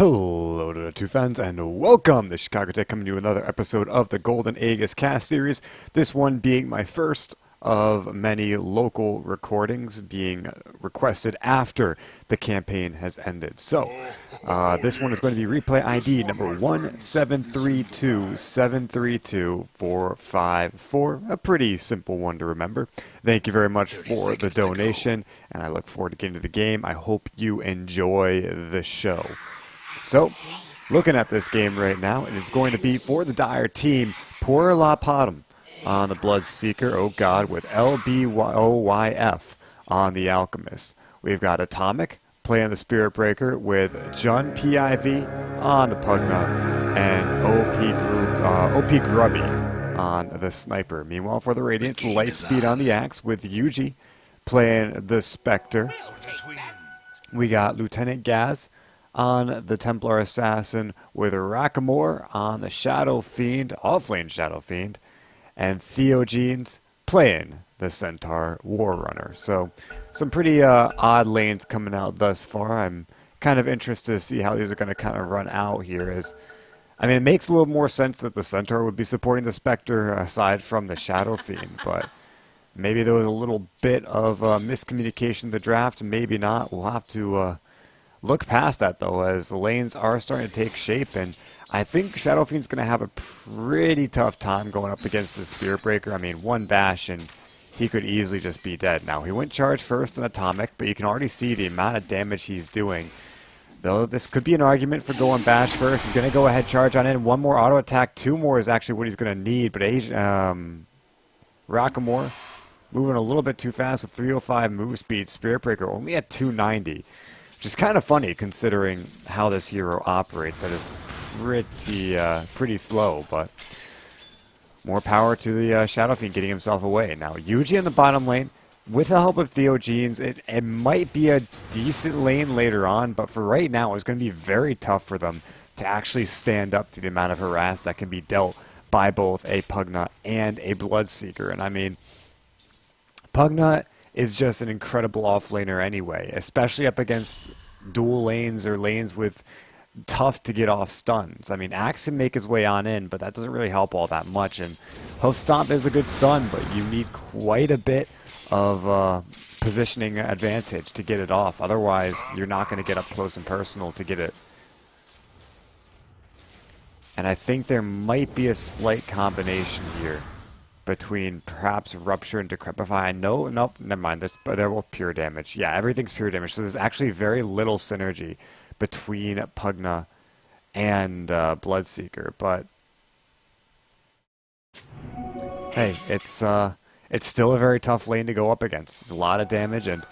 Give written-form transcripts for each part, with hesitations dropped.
Hello to the two fans and welcome to Chicago.ted coming to another episode of the Golden Aegis cast series. This one being my first of many local recordings being requested after the campaign has ended. So, this one is going to be replay ID number 1732732432454. A pretty simple one to remember. Thank you very much for the donation, and I look forward to getting to the game. I hope you enjoy the show. So, looking at this game right now, it is going to be for the Dire team, Poor La Potom on the Bloodseeker, oh god, with LBOYF on the Alchemist. We've got Atomic playing the Spirit Breaker with Jun PIV on the Pugna and OP Grubby on the Sniper. Meanwhile, for the Radiance, Lightspeed on the Axe with Yuji playing the Spectre. We got Lieutenant Gaz on the Templar Assassin with Rakamore on the Shadow Fiend, Offlane Shadow Fiend, and Theogenes playing the Centaur War Runner. So some pretty odd lanes coming out thus far. I'm kind of interested to see how these are going to kind of run out here. I mean, it makes a little more sense that the Centaur would be supporting the Spectre aside from the Shadow Fiend, but maybe there was a little bit of miscommunication in the draft, maybe not. We'll have to look past that, though, as the lanes are starting to take shape, and I think Shadow Fiend's going to have a pretty tough time going up against the Spirit Breaker. I mean, one bash, and he could easily just be dead. Now, he went charge first in Atomic, but you can already see the amount of damage he's doing. Though this could be an argument for going bash first. He's going to go ahead, charge on in. One more auto attack, two more is actually what he's going to need, but Rakamore moving a little bit too fast with 305 move speed. Spirit Breaker only at 290. Which is kind of funny considering how this hero operates. That is pretty slow, but more power to the Shadow Fiend getting himself away. Now, Yuji in the bottom lane, with the help of Theogenes, it might be a decent lane later on, but for right now, it's going to be very tough for them to actually stand up to the amount of harass that can be dealt by both a Pugna and a Bloodseeker. And I mean, Pugna is just an incredible offlaner anyway, especially up against dual lanes or lanes with tough to get off stuns. I mean, Axe can make his way on in, but that doesn't really help all that much, and Hoof Stomp is a good stun, but you need quite a bit of positioning advantage to get it off. Otherwise, you're not going to get up close and personal to get it. And I think there might be a slight combination here between perhaps Rupture and Decrepify. Nope, never mind. They're both pure damage. Yeah, everything's pure damage. So there's actually very little synergy between Pugna and Bloodseeker. But hey, it's still a very tough lane to go up against. A lot of damage and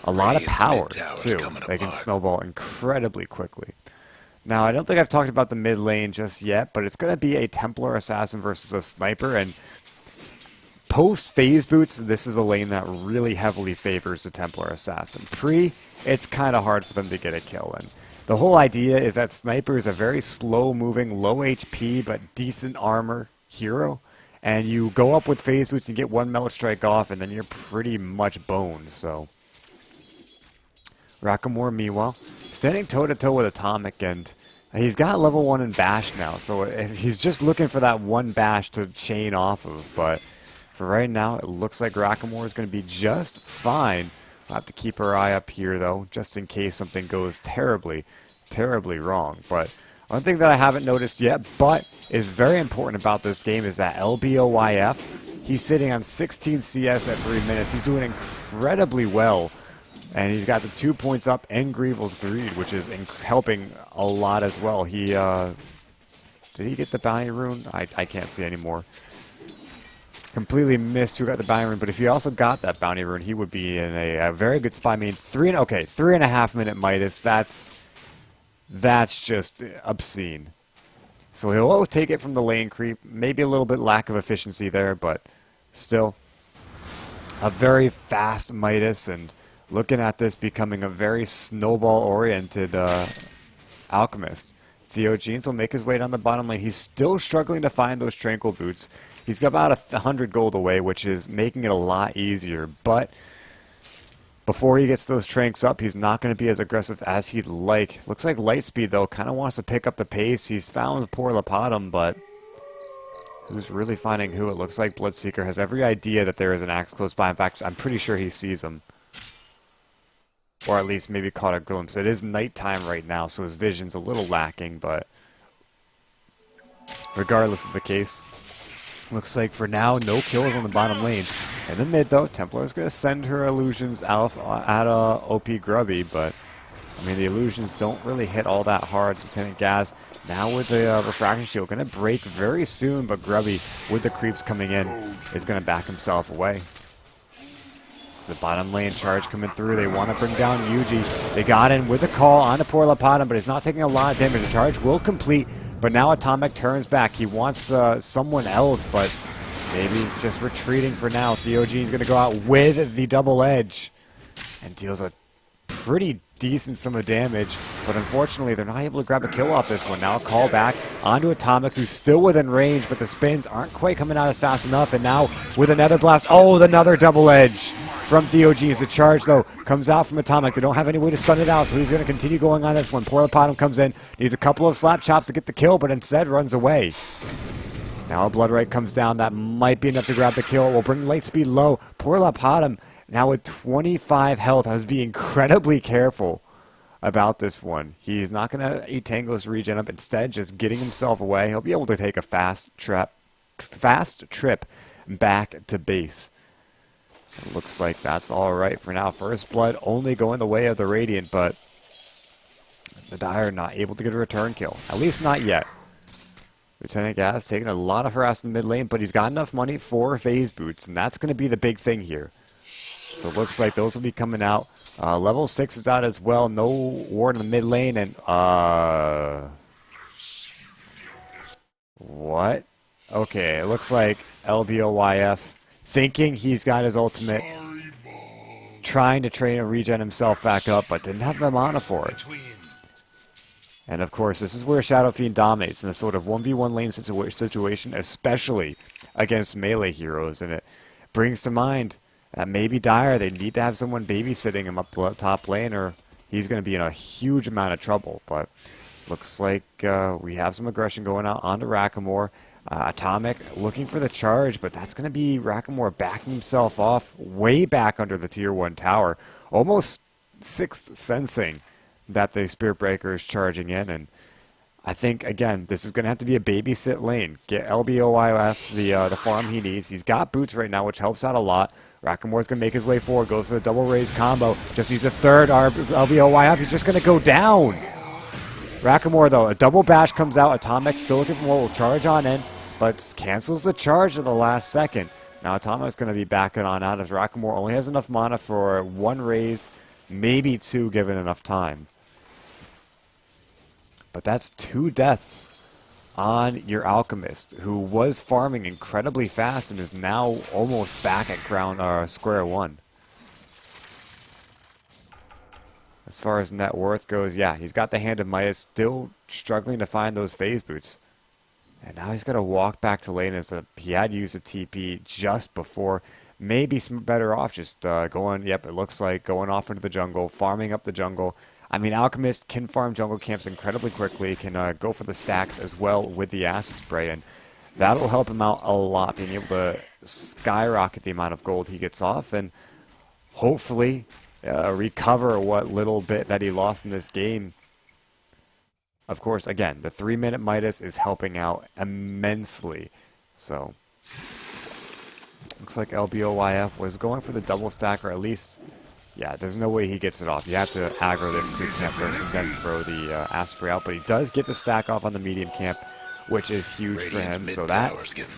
a lot of power too. They can snowball incredibly quickly. Now, I don't think I've talked about the mid lane just yet, but it's going to be a Templar Assassin versus a Sniper, and post phase boots, this is a lane that really heavily favors the Templar Assassin. Pre, it's kind of hard for them to get a kill. And the whole idea is that Sniper is a very slow-moving, low HP, but decent armor hero. And you go up with phase boots and get one melt strike off, and then you're pretty much boned. So, Rakamore, meanwhile, standing toe-to-toe with Atomic, and he's got level 1 in Bash now. So if he's just looking for that one Bash to chain off of, but for right now, it looks like Rakamore is going to be just fine. We'll have to keep our eye up here, though, just in case something goes terribly, terribly wrong. But one thing that I haven't noticed yet, but is very important about this game, is that LBOYF, he's sitting on 16 CS at 3 minutes. He's doing incredibly well, and he's got the 2 points up and Grievel's Greed, which is helping a lot as well. Did he get the Bounty Rune? I can't see anymore. Completely missed who got the bounty rune, but if he also got that bounty rune, he would be in a very good spot. I mean, 3.5 minute Midas, that's just obscene. So he'll take it from the lane creep, maybe a little bit lack of efficiency there, but still a very fast Midas, and looking at this becoming a very snowball-oriented Alchemist. Theogenes will make his way down the bottom lane. He's still struggling to find those Tranquil Boots. He's got about 100 gold away, which is making it a lot easier, but before he gets those tranks up, he's not going to be as aggressive as he'd like. Looks like Lightspeed, though, kind of wants to pick up the pace. He's found poor Lapatum, but who's really finding who? It looks like Bloodseeker has every idea that there is an axe close by. In fact, I'm pretty sure he sees him. Or at least maybe caught a glimpse. It is nighttime right now, so his vision's a little lacking, but regardless of the case, looks like for now, no kills on the bottom lane. In the mid, though, Templar's going to send her illusions out at OP Grubby, but I mean, the illusions don't really hit all that hard. Lieutenant Gaz, now with the refraction shield, going to break very soon, but Grubby, with the creeps coming in, is going to back himself away. It's the bottom lane charge coming through. They want to bring down Yuji. They got in with a call on the poor Lapatum, but he's not taking a lot of damage. The charge will complete, but now Atomic turns back. He wants someone else, but maybe just retreating for now. Theogene's going to go out with the double edge and deals a pretty decent sum of damage, but unfortunately they're not able to grab a kill off this one. Now a call back onto Atomic, who's still within range, but the spins aren't quite coming out as fast enough, and now with another blast, oh, another double edge from Theogenes. The charge, though, comes out from Atomic. They don't have any way to stun it out, so he's going to continue going on this one. Poor Lapatum comes in, needs a couple of slap chops to get the kill, but instead runs away. Now a Bloodright comes down. That might be enough to grab the kill. Will bring Lightspeed low. Poor Lapatum, now with 25 health, has to be incredibly careful about this one. He's not going to eat Tango's regen up. Instead, just getting himself away. He'll be able to take a fast trip back to base. It looks like that's all right for now. First Blood only going the way of the Radiant, but the Dire not able to get a return kill. At least not yet. Lieutenant Gas taking a lot of harass in the mid lane, but he's got enough money for phase boots, and that's going to be the big thing here. So it looks like those will be coming out. Level 6 is out as well. No ward in the mid lane, and what? Okay, it looks like LBOYF thinking he's got his ultimate, trying to train and regen himself back up, but didn't have the mana for it. And of course, this is where Shadow Fiend dominates in a sort of 1v1 lane situation, especially against melee heroes. And it brings to mind that maybe Dire, they need to have someone babysitting him up the top lane, or he's going to be in a huge amount of trouble. But looks like we have some aggression going out onto Rakamore. Atomic looking for the charge, but that's going to be Rakamore backing himself off way back under the tier 1 tower. Almost sixth sensing that the Spirit Breaker is charging in, and I think, again, this is going to have to be a babysit lane. Get LBOYF the farm he needs. He's got boots right now, which helps out a lot. Rakamore's going to make his way forward, goes for the double raise combo, just needs a third LBOYF. He's just going to go down. Rakamore, though, a double bash comes out. Atomic still looking for more, will charge on in, but cancels the charge at the last second. Now Atomic's going to be backing on out as Rakamore only has enough mana for one raise, maybe two given enough time. But that's 2 deaths on your Alchemist, who was farming incredibly fast and is now almost back at square one. As far as net worth goes, yeah, he's got the Hand of Midas, still struggling to find those phase boots. And now he's got to walk back to lane as he had used a TP just before. Maybe some better off just going, yep, it looks like going off into the jungle, farming up the jungle. I mean, Alchemist can farm jungle camps incredibly quickly, can go for the stacks as well with the acid spray, and that'll help him out a lot, being able to skyrocket the amount of gold he gets off, and hopefully recover what little bit that he lost in this game. Of course, again, the 3-minute Midas is helping out immensely, so looks like LBOYF was going for the double stack, or at least, yeah, there's no way he gets it off. You have to aggro this creep camp first and then throw the Asprey out. But he does get the stack off on the medium camp, which is huge for him. So that,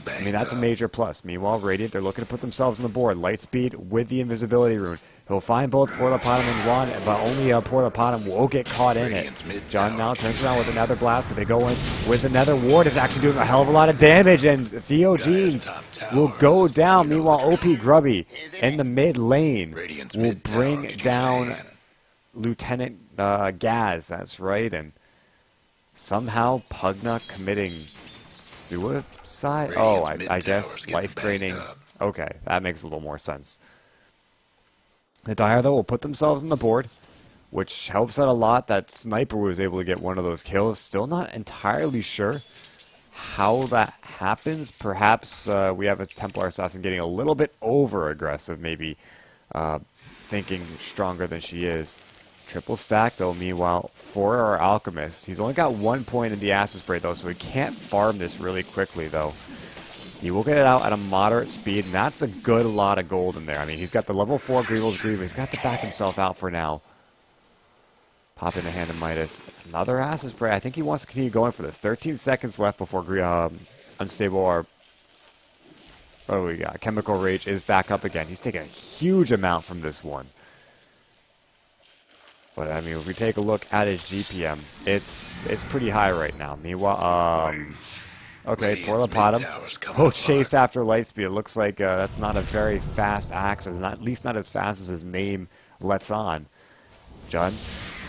I mean, that's a major plus. Meanwhile, Radiant, they're looking to put themselves on the board. Lightspeed with the invisibility rune. He'll find both Poor Lapatum and Juan, but only Poor Lapatum will get caught in it. John now turns around with another blast, but they go in with another ward. Is actually doing a hell of a lot of damage, and Theogenes will go down. Meanwhile, OP Grubby in the mid lane will bring down Lieutenant Gaz. That's right, and somehow Pugna committing suicide? Oh, I guess life draining. Okay, that makes a little more sense. The Dire, though, will put themselves on the board, which helps out a lot. That Sniper was able to get one of those kills. Still not entirely sure how that happens. Perhaps we have a Templar Assassin getting a little bit over-aggressive, maybe thinking stronger than she is. Triple stack, though, meanwhile, for our Alchemist. He's only got 1 point in the Acid Spray, though, so he can't farm this really quickly, though. He will get it out at a moderate speed, and that's a good lot of gold in there. I mean, he's got the level 4 Grievel's Greaver. He's got to back himself out for now. Pop in the Hand of Midas. Another Acid Spray. I think he wants to continue going for this. 13 seconds left before Unstable or... Oh, we got Chemical Rage is back up again. He's taking a huge amount from this one. But, I mean, if we take a look at his GPM, it's pretty high right now. Meanwhile, okay, Porlapotum will chase after Lightspeed. It looks like that's not a very fast axe, at least not as fast as his name lets on. Jun,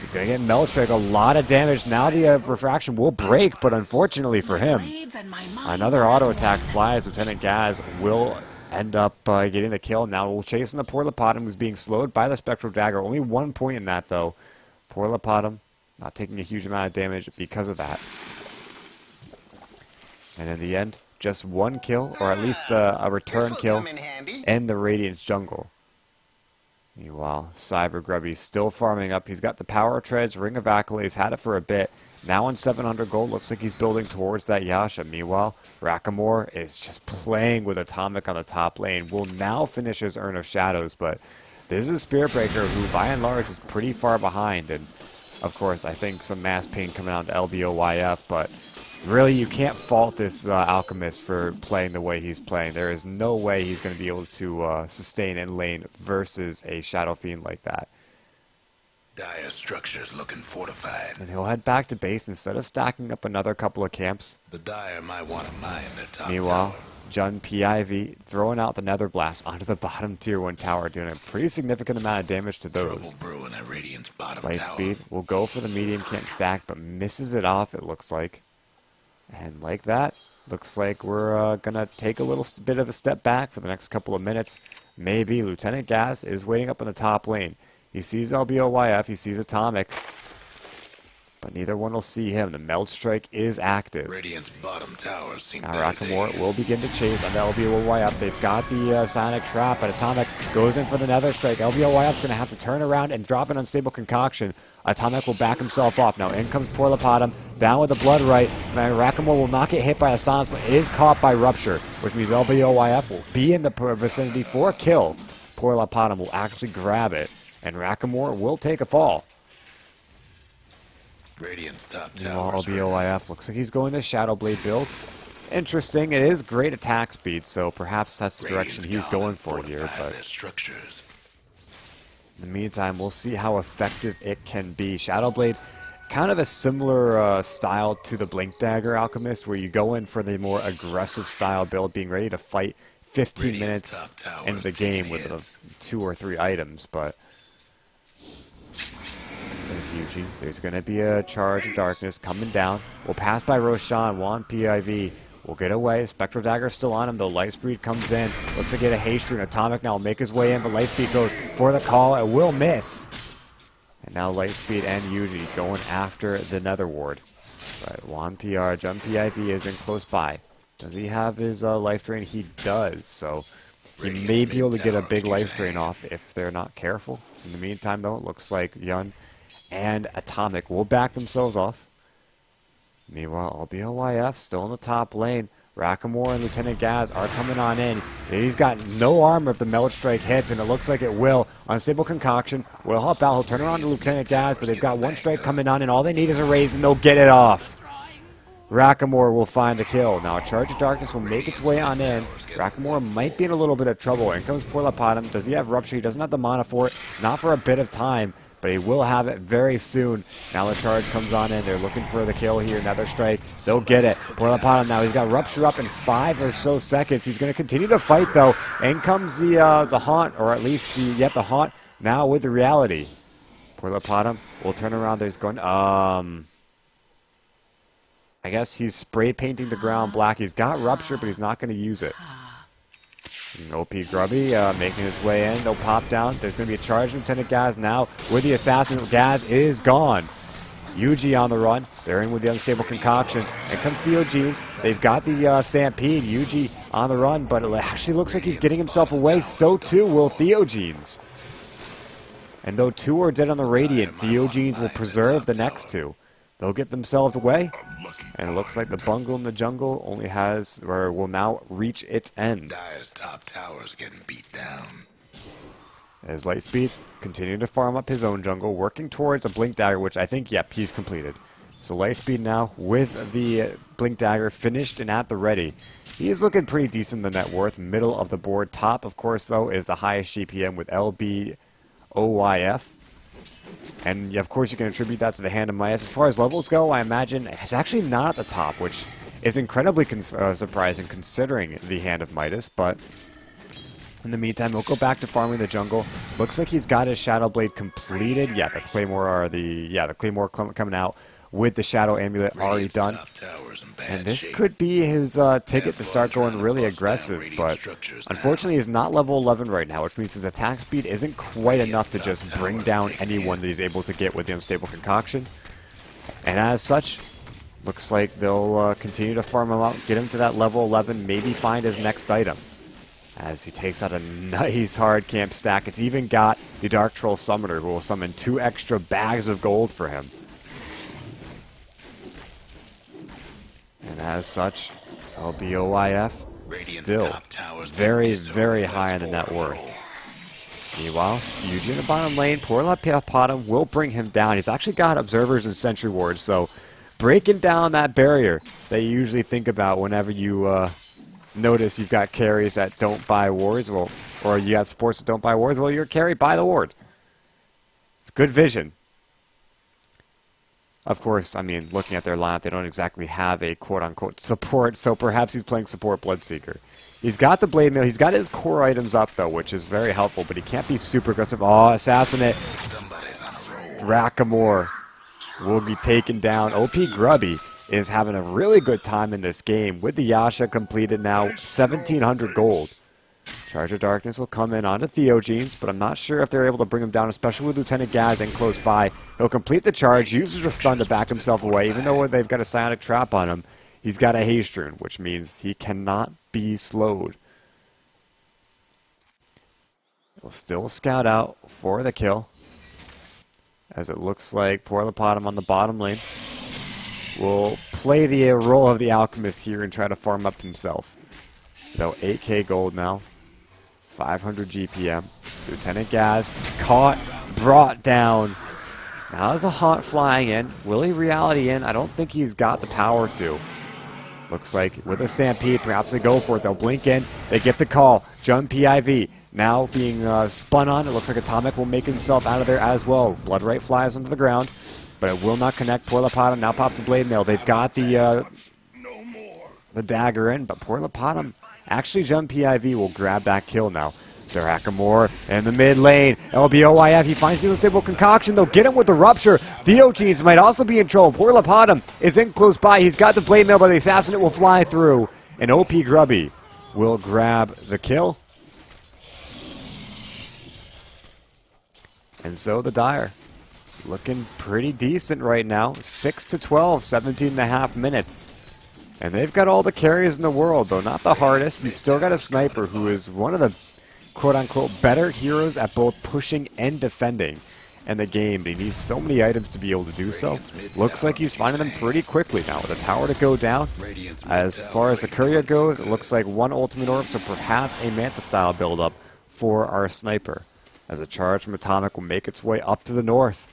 he's going to get Meld Strike. A lot of damage. Now the Refraction will break, but unfortunately for him, another auto attack flies. Lieutenant Gaz will end up getting the kill. Now we'll chase on the Porlapotum, who's being slowed by the Spectral Dagger. Only 1 point in that, though. Porlapotum not taking a huge amount of damage because of that. And in the end, just 1 kill, or at least a return kill, in the Radiance jungle. Meanwhile, Cyber Grubby's still farming up. He's got the Power Treads, Ring of Accolades, had it for a bit. Now on 700 gold, looks like he's building towards that Yasha. Meanwhile, Rakamore is just playing with Atomic on the top lane. Will now finish his Urn of Shadows, but this is a Spirit Breaker who, by and large, is pretty far behind. And, of course, I think some mass pain coming out to LBOYF, but really, you can't fault this Alchemist for playing the way he's playing. There is no way he's going to be able to sustain in lane versus a Shadow Fiend like that. Dire structures looking fortified. And he'll head back to base instead of stacking up another couple of camps. The Dire might want to mine their top Meanwhile, tower. Jun PIV throwing out the Nether Blast onto the bottom tier 1 tower, doing a pretty significant amount of damage to those. Brewing at Radiant's bottom tower. Lightspeed will go for the medium camp stack, but misses it off, it looks like. And like that, looks like we're going to take a little bit of a step back for the next couple of minutes. Maybe Lieutenant Gas is waiting up in the top lane. He sees LBOYF, he sees Atomic, but neither one will see him. The Meld Strike is active. Radiant's bottom tower seems now Rakamore will begin to chase on the LBOYF. They've got the Sonic Trap, but Atomic goes in for the Nether Strike. LBOYF's going to have to turn around and drop an Unstable Concoction. Atomic will back himself off. Now in comes Porlapotum, down with the Blood Right. Now Rakamore will not get hit by Astonish, but is caught by Rupture, which means LBOYF will be in the vicinity for a kill. Porlapotum will actually grab it, and Rakamore will take a fall. Radiant's top tower. LBOYF looks like he's going the Shadow Blade build. Interesting. It is great attack speed, so perhaps that's the direction he's going for here. But in the meantime, we'll see how effective it can be. Shadow Blade, kind of a similar style to the Blink Dagger Alchemist, where you go in for the more aggressive style build, being ready to fight 15 minutes into the game with 2 or 3 items, but Yuji, there's going to be a Charge of Darkness coming down. We'll pass by Roshan, Juan PIV. We'll get away. Spectral Dagger still on him, though. Lightspeed comes in. Looks like get a haste rune. Atomic now will make his way in, but Lightspeed goes for the call. It will miss. And now Lightspeed and Yuji going after the Nether Ward. But Juan PR, Jump PIV is in close by. Does he have his life drain? He does. So he may be able to get a big life drain off if they're not careful. In the meantime, though, it looks like Yun and Atomic will back themselves off. Meanwhile, LBOYF still in the top lane. Rakamore and Lieutenant Gaz are coming on in. He's got no armor if the Meld Strike hits, and it looks like it will. Unstable Concoction will help out. He'll turn around to Lieutenant Gaz, but they've got 1 strike coming on, and all they need is a raise, and they'll get it off. Rakamore will find the kill. Now, a Charge of Darkness will make its way on in. Rakamore might be in a little bit of trouble. In comes Porlapotum. Does he have Rupture? He doesn't have the mana for it. Not for a bit of time, but he will have it very soon. Now the charge comes on in. They're looking for the kill here. Another strike. They'll get it. Porlapotum now. He's got Rupture up in 5 or so seconds. He's going to continue to fight, though. In comes the Haunt, or at least the Haunt now with the Reality. Porlapotum will turn around. There's going... I guess he's spray painting the ground black. He's got Rupture, but he's not going to use it. And OP Grubby making his way in. They'll pop down. There's going to be a charge from Lieutenant Gaz now with the assassin. Gaz is gone. Yuji on the run. They're in with the unstable concoction. And comes Theogenes. They've got the Stampede. Yuji on the run, but it actually looks like he's getting himself away. So too will Theogenes. And though two are dead on the Radiant, Theogenes will preserve the next two. They'll get themselves away. And it looks like the bungle in the jungle only has, or will now reach its end. Dyer's top tower's getting beat down. As Lightspeed continuing to farm up his own jungle, working towards a Blink Dagger, which I think, yep, he's completed. So Lightspeed now with the Blink Dagger finished and at the ready. He is looking pretty decent in the net worth, middle of the board. Top, of course, though, is the highest GPM with LBOYF. And, of course, you can attribute that to the Hand of Midas. As far as levels go, I imagine it's actually not at the top, which is incredibly surprising considering the Hand of Midas, but in the meantime, we'll go back to farming the jungle. Looks like he's got his Shadow Blade completed. Yeah, the Claymore coming out with the Shadow Amulet already done. And this could be his ticket to start going really aggressive, but unfortunately he's not level 11 right now, which means his attack speed isn't quite enough to just bring down anyone that he's able to get with the Unstable Concoction. And as such, looks like they'll continue to farm him out, get him to that level 11, maybe find his next item. As he takes out a nice hard camp stack. It's even got the Dark Troll Summoner, who will summon 2 extra bags of gold for him. And as such, LBOYF still very, very high in the net worth. Meanwhile, Yuji in the bottom lane, poor Lapiapatum will bring him down. He's actually got Observers and Sentry Wards, so breaking down that barrier that you usually think about whenever you notice you've got carries that don't buy wards, well, or you got supports that don't buy wards, well, you're carried by the ward. It's good vision. Of course, I mean, looking at their lineup, they don't exactly have a quote-unquote support, so perhaps he's playing support Bloodseeker. He's got the Blade Mail. He's got his core items up, though, which is very helpful, but he can't be super aggressive. Oh, Assassinate. Drakamore will be taken down. OP Grubby is having a really good time in this game with the Yasha completed now, 1,700 gold. Charge of Darkness will come in onto Theogenes, but I'm not sure if they're able to bring him down, especially with Lieutenant Gaz in close by. He'll complete the charge, uses a stun to back himself away, even though they've got a Psionic Trap on him. He's got a Haste Rune, which means he cannot be slowed. He'll still scout out for the kill, as it looks like Porlapotum on the bottom lane will play the role of the Alchemist here and try to farm up himself. Though 8k gold now, 500 GPM. Lieutenant Gaz caught, brought down. Now there's a Haunt flying in. Will he reality in? I don't think he's got the power to. Looks like with a Stampede, perhaps they go for it. They'll blink in. They get the call. Jump PIV. Now being spun on. It looks like Atomic will make himself out of there as well. Bloodright flies onto the ground, but it will not connect. Porlapotum now pops the Blade Mail. They've got the dagger in, but Porlapotum actually Jump PIV will grab that kill now. Drakamore in the mid lane. LBOYF, he finds the unstable concoction. They'll get him with the rupture. Theogenes might also be in trouble. Porlapotum is in close by. He's got the Blade Mail, but the Assassinate will fly through. And OP Grubby will grab the kill. And so the Dire looking pretty decent right now. 6-12, 17.5 minutes. And they've got all the carries in the world, though not the hardest. You've still got a Sniper who is one of the quote-unquote better heroes at both pushing and defending in the game, but he needs so many items to be able to do so. Looks like he's finding them pretty quickly now with a tower to go down. As far as the courier goes, it looks like one ultimate orb, so perhaps a Manta-style build-up for our Sniper, as a charge from Atomic will make its way up to the north.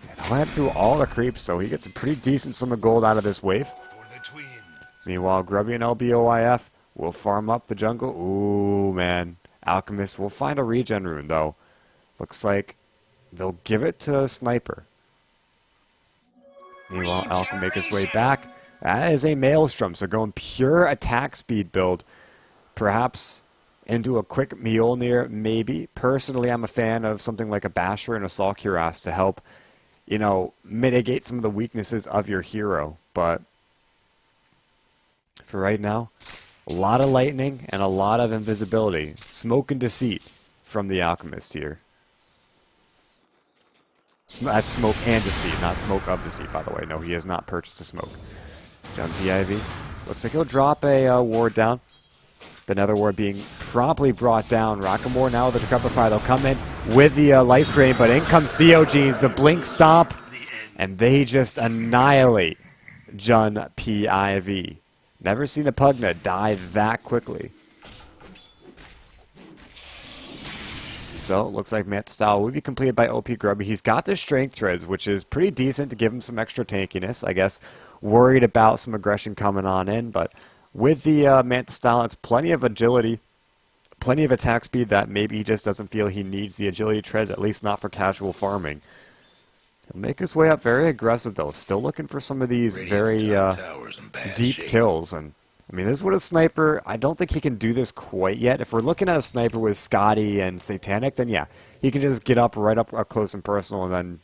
And he'll head through all the creeps, so he gets a pretty decent sum of gold out of this wave. Meanwhile, Grubby and LBOYF will farm up the jungle. Ooh, man. Alchemist will find a regen rune, though. Looks like they'll give it to Sniper. Meanwhile, Alch will make his way back. That is a Maelstrom, so going pure attack speed build. Perhaps into a quick Mjolnir, maybe. Personally, I'm a fan of something like a Basher and a Assault Cuirass to help, you know, mitigate some of the weaknesses of your hero. But for right now, A lot of lightning and a lot of invisibility. Smoke and deceit from the Alchemist here. That's smoke and deceit, not smoke of deceit, by the way. No, he has not purchased a smoke. Jump PIV. Looks like he'll drop a ward down. The nether ward being promptly brought down. Rockamore now with the Decrepify. They'll come in with the life drain, but in comes Theogenes, the blink stomp, and they just annihilate Jun PIV. Never seen a Pugna die that quickly. So, looks like Manta Style will be completed by OP Grubby. He's got the Strength Threads, which is pretty decent to give him some extra tankiness. I guess worried about some aggression coming on in, but with the Manta Style, it's plenty of agility, plenty of attack speed that maybe he just doesn't feel he needs the agility treads, at least not for casual farming. He'll make his way up very aggressive, though. Still looking for some of these very deep kills. And I mean, this is what a sniper, I don't think he can do this quite yet. If we're looking at a sniper with Scotty and Satanic, then yeah, he can just get up right up close and personal and then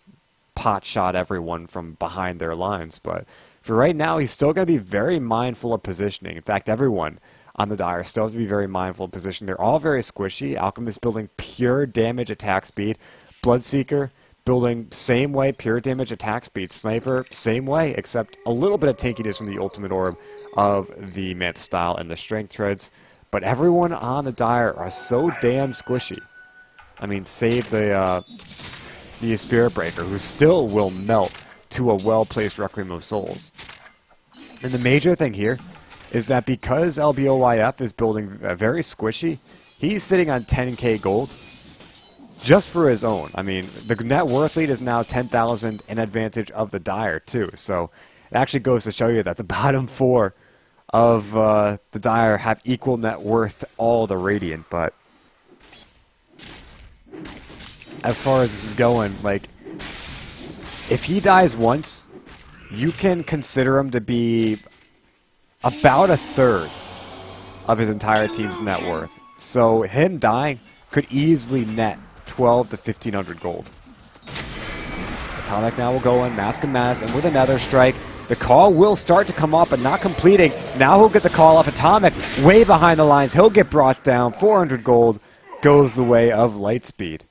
pot shot everyone from behind their lines. But for right now, he's still going to be very mindful of positioning. In fact, everyone on the Dire still has to be very mindful of positioning. They're all very squishy. Alchemist building pure damage attack speed. Bloodseeker building same way, pure damage attack speed. Sniper, same way, except a little bit of tankiness from the ultimate orb of the Manta Style and the Strength Threads. But everyone on the Dire are so damn squishy. I mean, save the Spirit Breaker, who still will melt to a well-placed Requiem of Souls. And the major thing here is that because LBOYF is building very squishy, he's sitting on 10k gold just for his own. I mean, the net worth lead is now 10,000 in advantage of the Dire, too. So it actually goes to show you that the bottom four of the Dire have equal net worth to all the Radiant. But as far as this is going, like, if he dies once, you can consider him to be about a third of his entire team's net worth. So him dying could easily net 12 to 1,500 gold. Atomic now will go in, Mask and Mass, and with another strike, the call will start to come up, but not completing. Now he'll get the call off. Atomic way behind the lines. He'll get brought down. 400 gold goes the way of Lightspeed.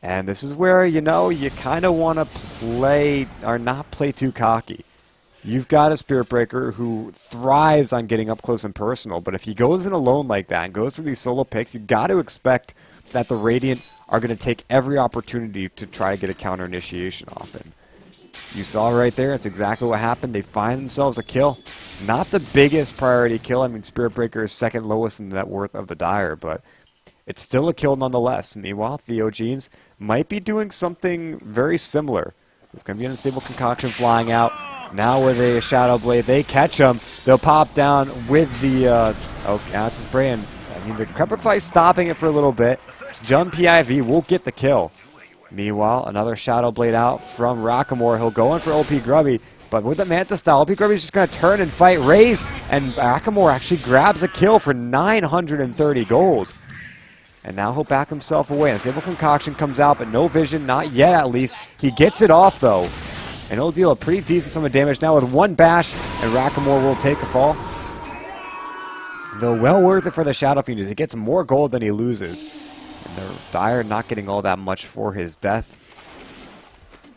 And this is where, you know, you kind of want to play, or not play too cocky. You've got a Spirit Breaker who thrives on getting up close and personal, but if he goes in alone like that and goes for these solo picks, you've got to expect that the Radiant are going to take every opportunity to try to get a counter initiation off him. You saw right there, it's exactly what happened. They find themselves a kill. Not the biggest priority kill. I mean, Spirit Breaker is second lowest in the net worth of the Dire, but it's still a kill nonetheless. Meanwhile, Theogenes might be doing something very similar. There's going to be an unstable concoction flying out. Now with a Shadow Blade, they catch him. They'll pop down with the acid spray. And I mean, the Decrepify stopping it for a little bit. Jump PIV will get the kill. Meanwhile, another Shadow Blade out from Rockamore. He'll go in for OP Grubby, but with the Manta Style, OP Grubby's just going to turn and fight Raze, and Rockamore actually grabs a kill for 930 gold. And now he'll back himself away. And Unstable Concoction comes out, but no vision, not yet at least. He gets it off, though. And he'll deal a pretty decent sum of damage now with one bash, and Rockamore will take a fall. Though well worth it for the Shadow Fiend, as he gets more gold than he loses. And the Dire not getting all that much for his death.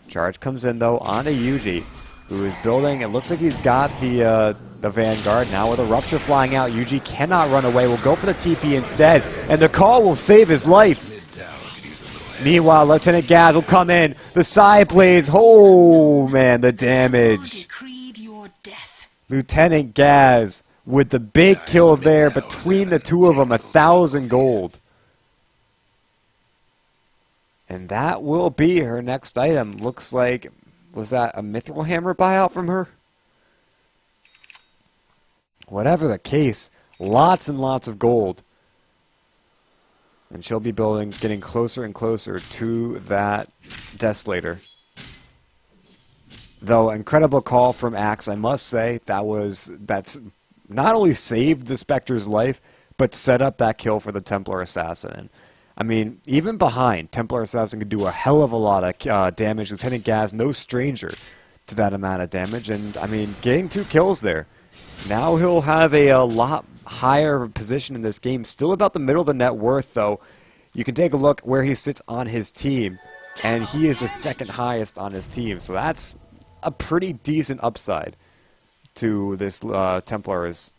Charge comes in, though, onto Yuji, who is building. It looks like he's got the Vanguard. Now with a Rupture flying out, Yuji cannot run away. Will go for the TP instead, and the call will save his life. Meanwhile, Lieutenant Gaz will come in. The side blades. Oh, man, the damage. Lieutenant Gaz with the big kill there between the two of them. 1,000 gold. And that will be her next item. Looks like, was that a Mithril Hammer buyout from her? Whatever the case, lots and lots of gold. And she'll be building, getting closer and closer to that Desolator. Though, incredible call from Axe, I must say. That's not only saved the Spectre's life, but set up that kill for the Templar Assassin. And, I mean, even behind, Templar Assassin could do a hell of a lot of damage. Lieutenant Gaz, no stranger to that amount of damage. And, I mean, getting 2 kills there. Now he'll have a lot higher position in this game. Still about the middle of the net worth, though. You can take a look where he sits on his team, and he is the second highest on his team. So that's a pretty decent upside to this Templar's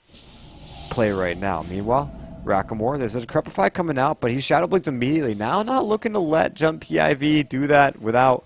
play right now. Meanwhile, Rackamore, there's a Decrepify coming out, but he Shadow Blades immediately. Now not looking to let Jump PIV do that without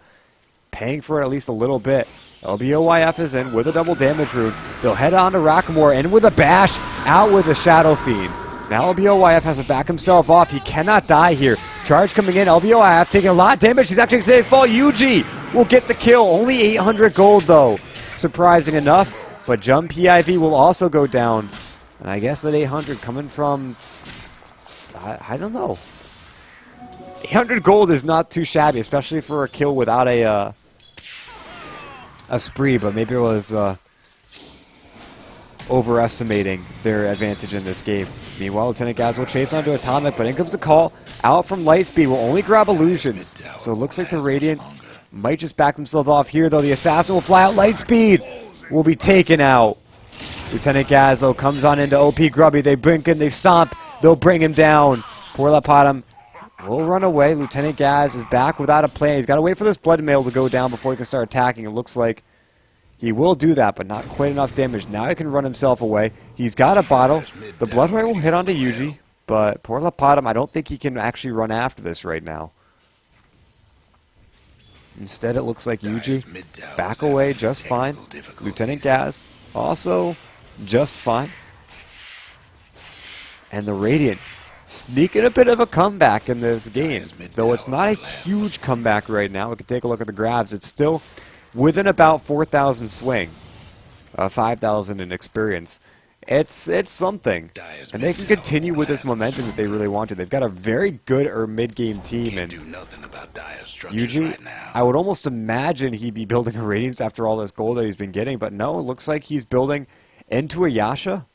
paying for it at least a little bit. LBOYF is in with a double damage rune. They'll head on to Rackamore, and with a bash, out with a Shadow Fiend. Now LBOYF has to back himself off. He cannot die here. Charge coming in. LBOYF taking a lot of damage. He's actually going to fall. Yuji will get the kill. Only 800 gold, though. Surprising enough. But Jump PIV will also go down. And I guess that 800 coming from... I don't know. 800 gold is not too shabby, especially for a kill without a spree. But maybe it was overestimating their advantage in this game. Meanwhile, Lieutenant Gaz will chase onto Atomic, but in comes the call. Out from Lightspeed will only grab Illusions. So it looks like the Radiant might just back themselves off here, though. The Assassin will fly out. Lightspeed will be taken out. Lieutenant Gaz, though, comes on into OP Grubby. They blink and they stomp. They'll bring him down. Poor Lapatum will run away. Lieutenant Gaz is back without a plan. He's got to wait for this Blood Mail to go down before he can start attacking. It looks like he will do that, but not quite enough damage. Now he can run himself away. He's got a bottle. The Blood Ray will hit onto Yuji, but poor Lapatum, I don't think he can actually run after this right now. Instead, it looks like Yuji back away just fine. Lieutenant Gaz also just fine. And the Radiant sneaking a bit of a comeback in this game. Though it's not a huge comeback right now. We can take a look at the graphs. It's still within about 4,000 swing. 5,000 in experience. It's something. And they can continue with this momentum if they really want to. They've got a very good mid-game team. And Yuji, I would almost imagine he'd be building a Radiance after all this gold that he's been getting. But no, it looks like he's building into a Yasha,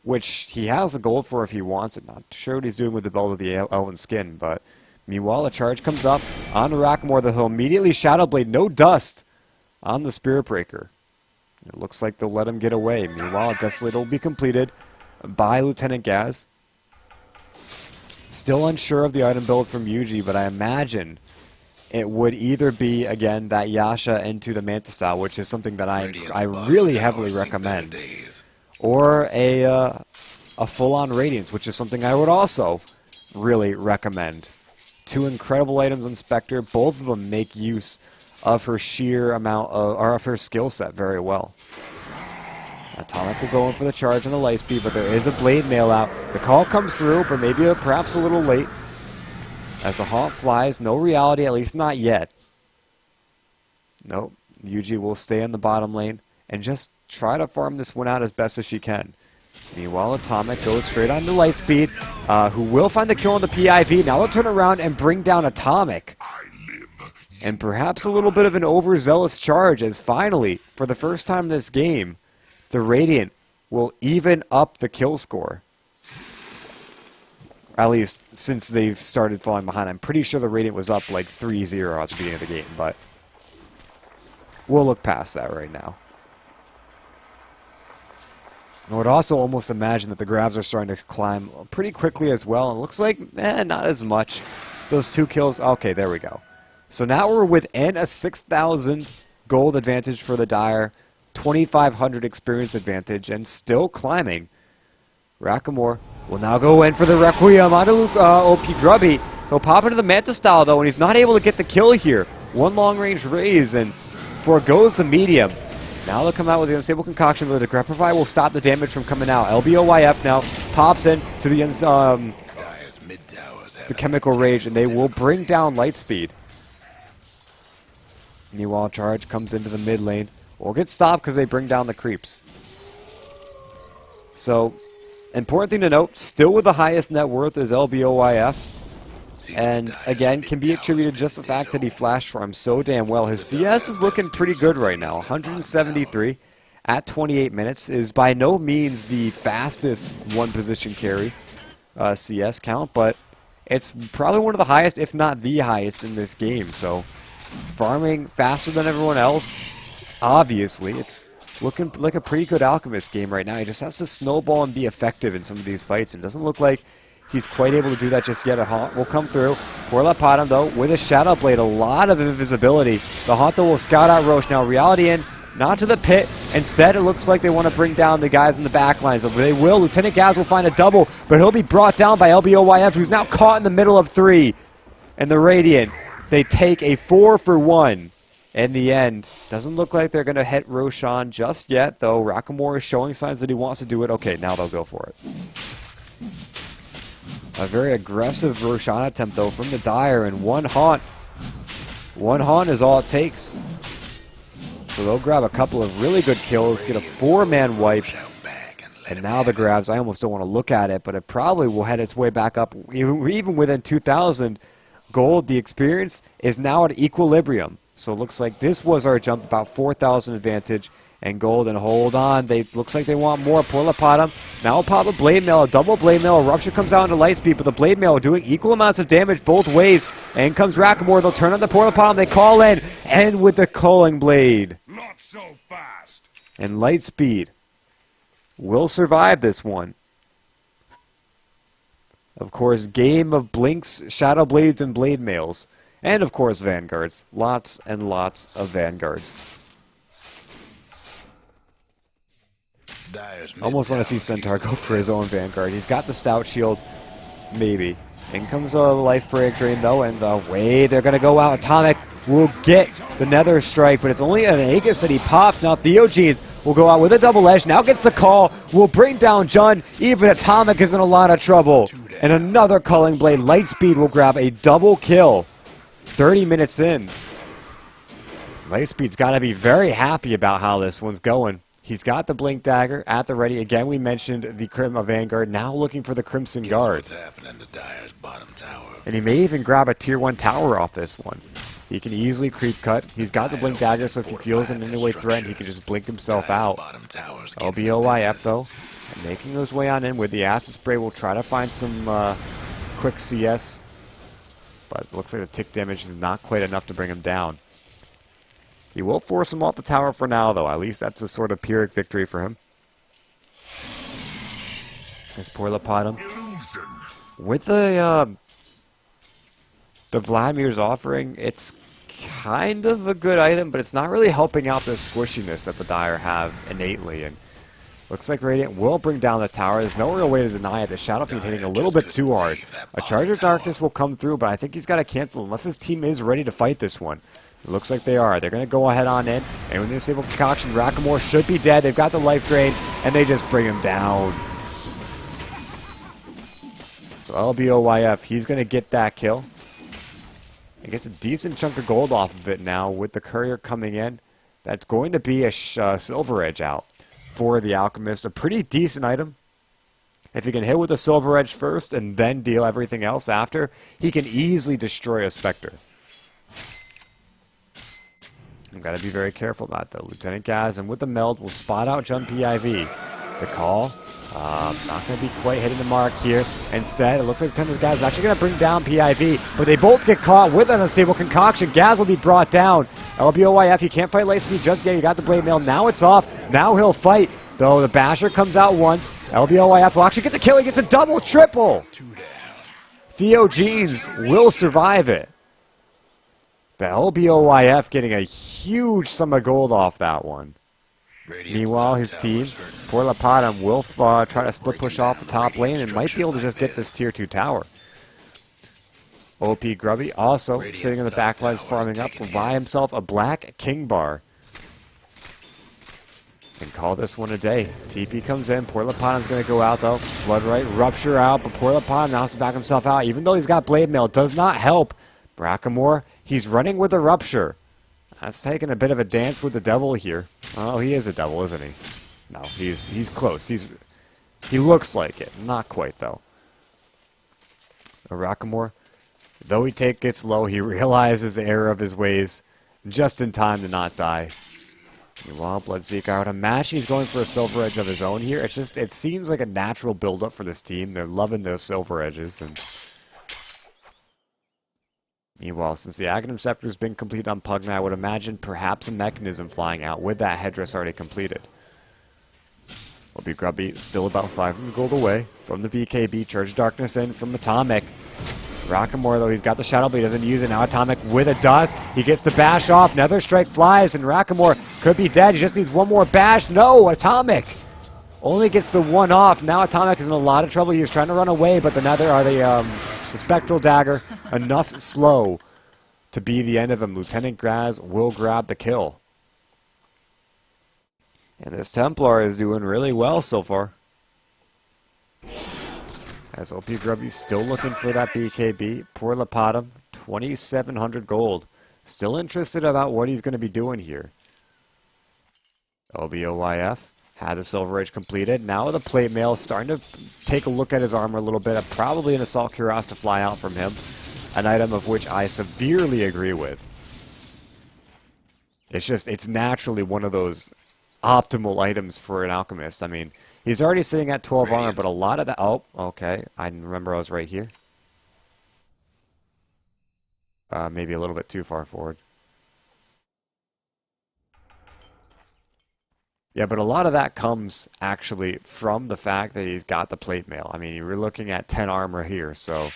which he has the gold for if he wants it. Not sure what he's doing with the belt of the Elven Skin. But meanwhile, a charge comes up on Rackamore that he'll immediately Shadow Blade. No dust on the Spirit Breaker. It looks like they'll let him get away. Meanwhile, Desolate will be completed by Lieutenant Gaz. Still unsure of the item build from Yuji, but I imagine it would either be, again, that Yasha into the Manta style, which is something that I really heavily recommend, or a full-on Radiance, which is something I would also really recommend. Two incredible items on Spectre. Both of them make use of her sheer amount of her skill set very well. Atomic will go in for the charge on the Lightspeed, but there is a Blade Mail out. The call comes through, but maybe perhaps a little late. As the Haunt flies, no reality, at least not yet. Nope. Yuji will stay in the bottom lane and just try to farm this one out as best as she can. Meanwhile, Atomic goes straight on to Lightspeed, who will find the kill on the PIV. Now they'll turn around and bring down Atomic. And perhaps a little bit of an overzealous charge as finally, for the first time in this game, the Radiant will even up the kill score. At least since they've started falling behind. I'm pretty sure the Radiant was up like 3-0 at the beginning of the game, but we'll look past that right now. I would also almost imagine that the grabs are starting to climb pretty quickly as well. And it looks like, not as much. Those 2 kills, okay, there we go. So now we're within a 6,000 gold advantage for the Dire, 2,500 experience advantage, and still climbing. Rackamore will now go in for the Requiem onto OP Grubby. He'll pop into the Manta style, though, and he's not able to get the kill here. One long-range raise and forgoes the medium. Now they'll come out with the Unstable Concoction. The Decrepify will stop the damage from coming out. LBOYF now pops in to the Chemical Rage, and they will bring down Lightspeed. Meanwhile, charge comes into the mid lane. Will get stopped because they bring down the creeps. So, important thing to note, still with the highest net worth is LBOYF. And, again, can be attributed just the fact that he flash farms so damn well. His CS is looking pretty good right now. 173 at 28 minutes is by no means the fastest one-position carry CS count, but it's probably one of the highest, if not the highest, in this game. So, farming faster than everyone else, obviously. It's looking like a pretty good Alchemist game right now. He just has to snowball and be effective in some of these fights. And it doesn't look like he's quite able to do that just yet. A Haunt will come through. Porlapatum, though, with a Shadow Blade, a lot of invisibility. The Haunt, though, will scout out Roche. Now, Reality in, not to the pit. Instead, it looks like they want to bring down the guys in the back lines. They will. Lieutenant Gaz will find a double, but he'll be brought down by LBOYF, who's now caught in the middle of 3. And the Radiant, they take a 4-for-1. In the end, doesn't look like they're going to hit Roshan just yet, though. Rakamore is showing signs that he wants to do it. Okay, now they'll go for it. A very aggressive Roshan attempt, though, from the Dire, and one Haunt. One Haunt is all it takes. So they'll grab a couple of really good kills, get a 4-man wipe, and now the grabs, I almost don't want to look at it, but it probably will head its way back up. Even within 2,000 gold, the experience is now at equilibrium. So it looks like this was our jump, about 4,000 advantage, and gold, and hold on, looks like they want more. Porlapatum, now will pop a Blade Mail, a double Blade Mail, a Rupture comes out into Lightspeed, but the Blade Mail doing equal amounts of damage both ways, and comes Rakamore, they'll turn on the Porlapatum, they call in, and with the Culling Blade. Not so fast. And Lightspeed will survive this one. Of course, game of Blinks, Shadow Blades, and Blade Mails. And, of course, Vanguards. Lots and lots of Vanguards. Almost want to see Centaur go for his own Vanguard. He's got the Stout Shield. Maybe. In comes a Life Break Drain, though, and the way they're going to go out. Atomic will get the Nether Strike, but it's only an Aegis that he pops. Now Theogene will go out with a double edge. Now gets the call. Will bring down Jun. Even Atomic is in a lot of trouble. And another Culling Blade. Lightspeed will grab a double kill. 30 minutes in. Lightspeed's got to be very happy about how this one's going. He's got the Blink Dagger at the ready. Again, we mentioned the Vanguard, now looking for the Crimson Guard. And he may even grab a Tier 1 tower off this one. He can easily creep cut. He's got the Blink Dagger, so if he feels in any way threatened, he can just blink himself out. LBOYF, though, making his way on in with the Acid Spray. We'll try to find some quick CS. But it looks like the tick damage is not quite enough to bring him down. He will force him off the tower for now, though. At least that's a sort of Pyrrhic victory for him. This Porlapatum. With the Vladimir's offering, it's kind of a good item, but it's not really helping out the squishiness that the Dire have innately. And looks like Radiant will bring down the tower. There's no real way to deny it. The Shadow Fiend hitting a little bit too hard. A Charge of Darkness will come through, but I think he's got to cancel unless his team is ready to fight this one. It looks like they are. They're going to go ahead on in. And when they disable Concoction, Rakamore should be dead. They've got the life drain, and they just bring him down. So LBOYF, he's going to get that kill. He gets a decent chunk of gold off of it now with the Courier coming in. That's going to be a Silver Edge out for the Alchemist. A pretty decent item. If he can hit with a Silver Edge first and then deal everything else after, he can easily destroy a Spectre. I've got to be very careful about that. Lieutenant Gaz, and with the meld, will spot out Jun PIV. The call, not going to be quite hitting the mark here. Instead, it looks like Lieutenant Gaz is actually going to bring down PIV, but they both get caught with an unstable concoction. Gaz will be brought down. LBOYF, he can't fight Lightspeed just yet. He got the Blade Mail. Now it's off. Now he'll fight. Though the Basher comes out once. LBOYF will actually get the kill. He gets a double, triple. Theogene will survive it. The LBOYF getting a huge sum of gold off that one. Meanwhile, his team, Porlapatum, will try to split push off the top lane and might be able to just get this Tier 2 tower. OP Grubby also sitting in the back lines farming up, will buy himself a Black King Bar. And call this one a day. TP comes in. Porlapatum's going to go out, though. Bloodright, Rupture out, but Porlapatum now has to back himself out. Even though he's got Blade Mail, it does not help. Rakamore, he's running with a Rupture. That's taking a bit of a dance with the devil here. Oh, he is a devil, isn't he? No, he's close. He looks like it. Not quite, though. Rakamore, though he gets low, he realizes the error of his ways just in time to not die. Meanwhile, Bloodseeker, I would imagine he's going for a Silver Edge of his own here. It seems like a natural build-up for this team. They're loving those Silver Edges. And meanwhile, since the Aghanim Scepter has been completed on Pugna, I would imagine perhaps a Mechanism flying out with that headdress already completed. Will be Grubby still about 500 gold away from the BKB. Charge of Darkness in from Atomic. Rockamore, though, he's got the shuttle, but he doesn't use it. Now Atomic with a dust. He gets the bash off. Nether Strike flies, and Rockamore could be dead. He just needs one more bash. No, Atomic only gets the one off. Now Atomic is in a lot of trouble. He was trying to run away, but the Nether, or the Spectral Dagger, enough slow to be the end of him. Lieutenant Graz will grab the kill. And this Templar is doing really well so far. As OP Grubby's still looking for that BKB. Poor Lapatum, 2,700 gold. Still interested about what he's going to be doing here. OBOYF had the Silver Age completed. Now the Plate Mail, starting to take a look at his armor a little bit. Probably an Assault Cuirass to fly out from him. An item of which I severely agree with. It's naturally one of those optimal items for an alchemist. I mean, he's already sitting at 12 armor, but a lot of that... Oh, okay. I remember I was right here. Maybe a little bit too far forward. Yeah, but a lot of that comes actually from the fact that he's got the plate mail. I mean, you're looking at 10 armor here, so...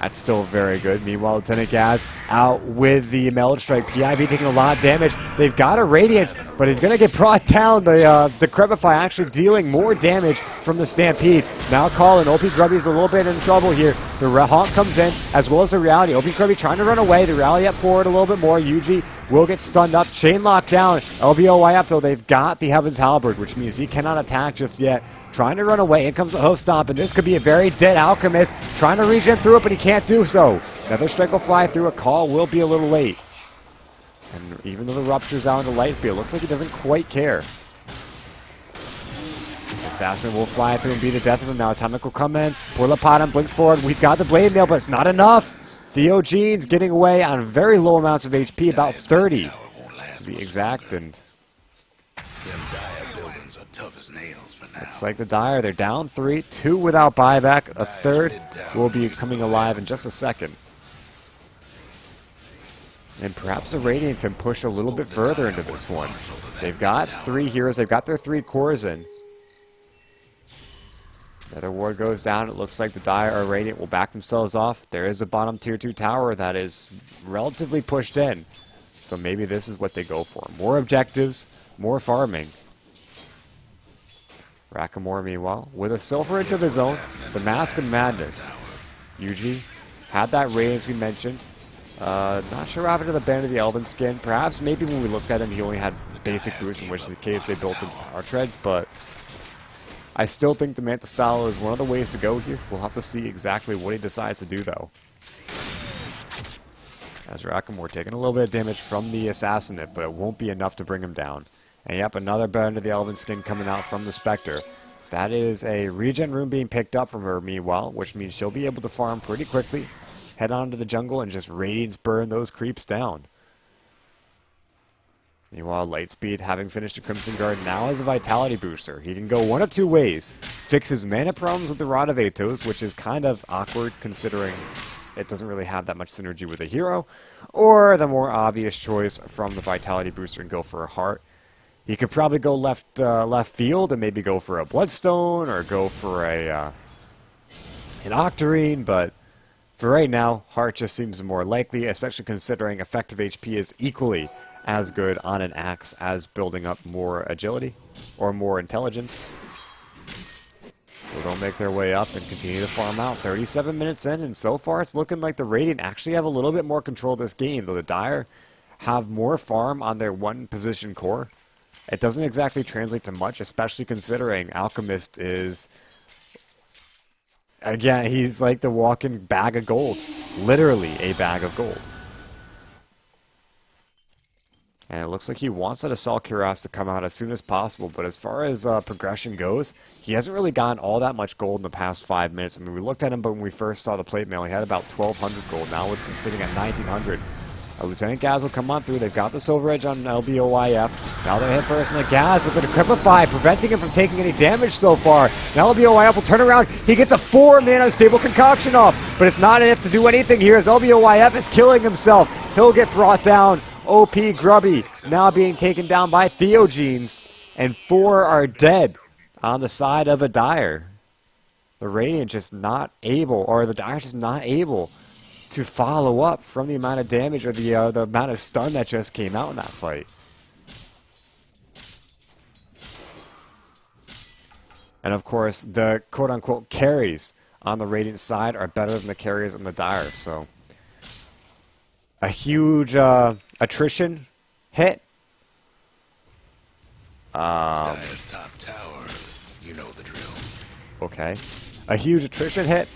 That's still very good. Meanwhile, Lieutenant Gaz out with the Melod Strike. PIV taking a lot of damage. They've got a Radiance, but he's going to get brought down. The Decrepify actually dealing more damage from the Stampede. Now Colin, OP Grubby's a little bit in trouble here. The Haunt comes in, as well as the Reality. OP Grubby trying to run away. The Reality up forward a little bit more. Yuji will get stunned up. Chain locked down. LBOYF, though, they've got the Heaven's Halberd, which means he cannot attack just yet. Trying to run away. In comes the Hoof Stomp, and this could be a very dead Alchemist. Trying to regen through it, but he can't do so. Another Strike will fly through. A call will be a little late. And even though the Rupture's out into Lightspeed, it looks like he doesn't quite care. Assassin will fly through and be the death of him. Now Atomic will come in. Poor Lapatum blinks forward. He's got the Blade Mail, but it's not enough. Theogene's getting away on very low amounts of HP, about 30 to be exact, and looks like the Dire, they're down 3, 2 without buyback, a third will be coming alive in just a second. And perhaps the Radiant can push a little bit further into this one. They've got 3 heroes, they've got their 3 cores in. Another ward goes down, it looks like the Dire or Radiant will back themselves off. There is a bottom tier 2 tower that is relatively pushed in. So maybe this is what they go for. More objectives, more farming. Rackamore, meanwhile, with a Silver Edge of his own, the Mask of Madness. Yuji had that Radiance we mentioned. Not sure what happened to the Band of the Elven Skin. Perhaps maybe when we looked at him, he only had basic boots, in which the case they built into our treads, but I still think the Manta Style is one of the ways to go here. We'll have to see exactly what he decides to do, though. As Rackamore taking a little bit of damage from the Assassinate, but it won't be enough to bring him down. And yep, another Band of the Elven Skin coming out from the Spectre. That is a regen rune being picked up from her, meanwhile, which means she'll be able to farm pretty quickly, head on to the jungle, and just Radiance burn those creeps down. Meanwhile, Lightspeed, having finished the Crimson Guard, now has a Vitality booster. He can go one of 2 ways. Fix his mana problems with the Rod of Atos, which is kind of awkward considering it doesn't really have that much synergy with a hero, or the more obvious choice from the Vitality booster and go for a Heart. He could probably go left field and maybe go for a Bloodstone or go for an Octarine, but for right now, Heart just seems more likely, especially considering effective HP is equally as good on an axe as building up more agility or more intelligence. So they'll make their way up and continue to farm out. 37 minutes in, and so far it's looking like the Radiant actually have a little bit more control of this game, though the Dire have more farm on their one position core. It doesn't exactly translate to much, especially considering Alchemist is, again, he's like the walking bag of gold. Literally a bag of gold. And it looks like he wants that Assault Cuirass to come out as soon as possible, but as far as progression goes, he hasn't really gotten all that much gold in the past 5 minutes. I mean, we looked at him, but when we first saw the plate mail, he had about 1,200 gold. Now with him sitting at 1,900. Lieutenant Gaz will come on through. They've got the Silver Edge on LBOYF. Now they hit first in the Gaz, but the Decrepify preventing him from taking any damage so far. Now LBOYF will turn around. He gets a 4-mana Stable Concoction off, but it's not enough to do anything here as LBOYF is killing himself. He'll get brought down. OP Grubby now being taken down by Theogenes. and 4 are dead on the side of a Dire. The Radiant just not able, or the Dire just not able to follow up from the amount of damage or the amount of stun that just came out in that fight. And of course, the quote-unquote carries on the Radiant side are better than the carries on the Dire. So a huge attrition hit. Dire's top tower, you know the drill. Okay. A huge attrition hit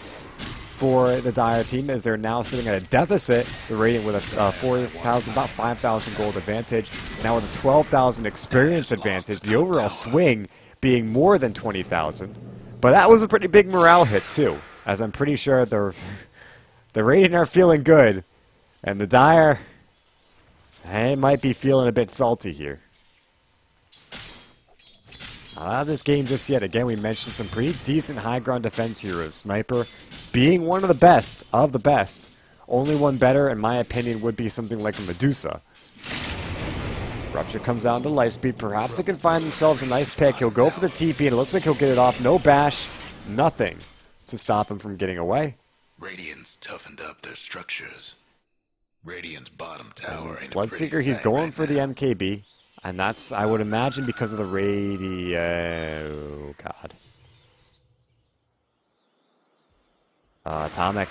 for the Dire team as they're now sitting at a deficit. The Radiant with a 4,000, about 5,000 gold advantage. Now with a 12,000 experience advantage. The overall swing being more than 20,000. But that was a pretty big morale hit too, as I'm pretty sure the Radiant are feeling good. And the Dire, they might be feeling a bit salty here. Not out of this game just yet. Again, we mentioned some pretty decent high ground defense heroes. Sniper being one of the best of the best. Only one better, in my opinion, would be something like a Medusa. Rupture comes down to life speed. Perhaps they can find themselves a nice pick. He'll go for the TP, and it looks like he'll get it off. No bash, nothing to stop him from getting away. Radiant's toughened up their structures. Radiant's bottom tower ain't a Bloodseeker, pretty he's sight going right for the now. MKB. And that's, I would imagine, because of the oh, God. Atomic.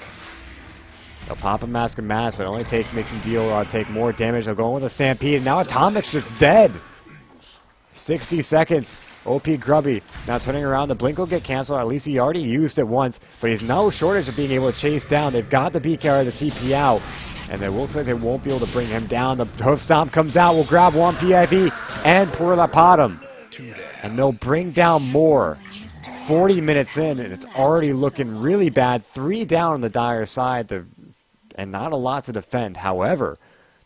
They'll pop a mask and mask, but only makes him take more damage. They'll go in with a stampede, and now Atomic's just dead. 60 seconds. OP Grubby now turning around. The blink will get canceled. At least he already used it once, but he's no shortage of being able to chase down. They've got the BKR, the TP out, and it looks like they won't be able to bring him down. The hoof stomp comes out. Will grab one PIV and pour the bottom, and they'll bring down more. 40 minutes in, and it's already looking really bad. 3 down on the Dire side, and not a lot to defend. However,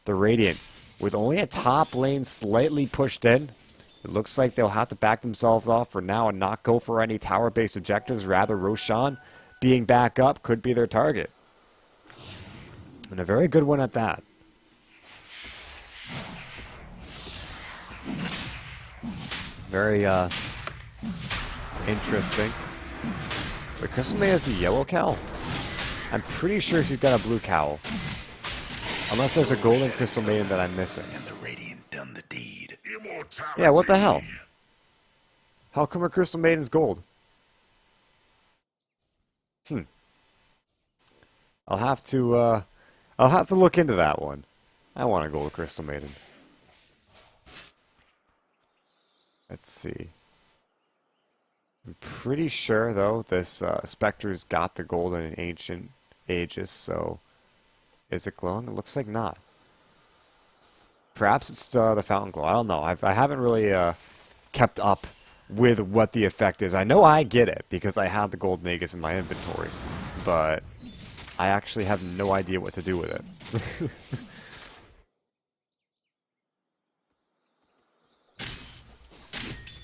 the Radiant, with only a top lane slightly pushed in, it looks like they'll have to back themselves off for now and not go for any tower-based objectives. Rather, Roshan being back up could be their target. And a very good one at that. Very, interesting. But Crystal Maiden has a yellow cowl? I'm pretty sure she's got a blue cowl. Unless there's a golden Crystal Maiden that I'm missing. And the Radiant done the deed. Yeah, what the hell? How come her Crystal Maiden's gold? I'll have to look into that one. I want a gold Crystal Maiden. Let's see. I'm pretty sure, though, this Spectre's got the gold in an ancient Aegis, so is it glowing? It looks like not. Perhaps it's the Fountain Glow. I don't know. I haven't really kept up with what the effect is. I know I get it because I have the gold Aegis in my inventory, but I actually have no idea what to do with it.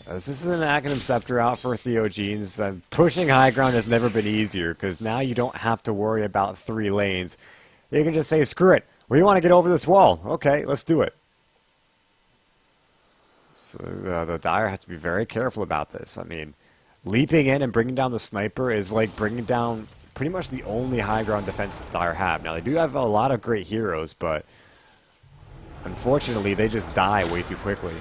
This is an Aghanim Scepter out for Theogenes. Pushing high ground has never been easier because now you don't have to worry about 3 lanes. You can just say, screw it. We want to get over this wall. Okay, let's do it. So the Dire has to be very careful about this. I mean, leaping in and bringing down the sniper is like bringing down pretty much the only high ground defense the Dire have. Now, they do have a lot of great heroes, but unfortunately, they just die way too quickly.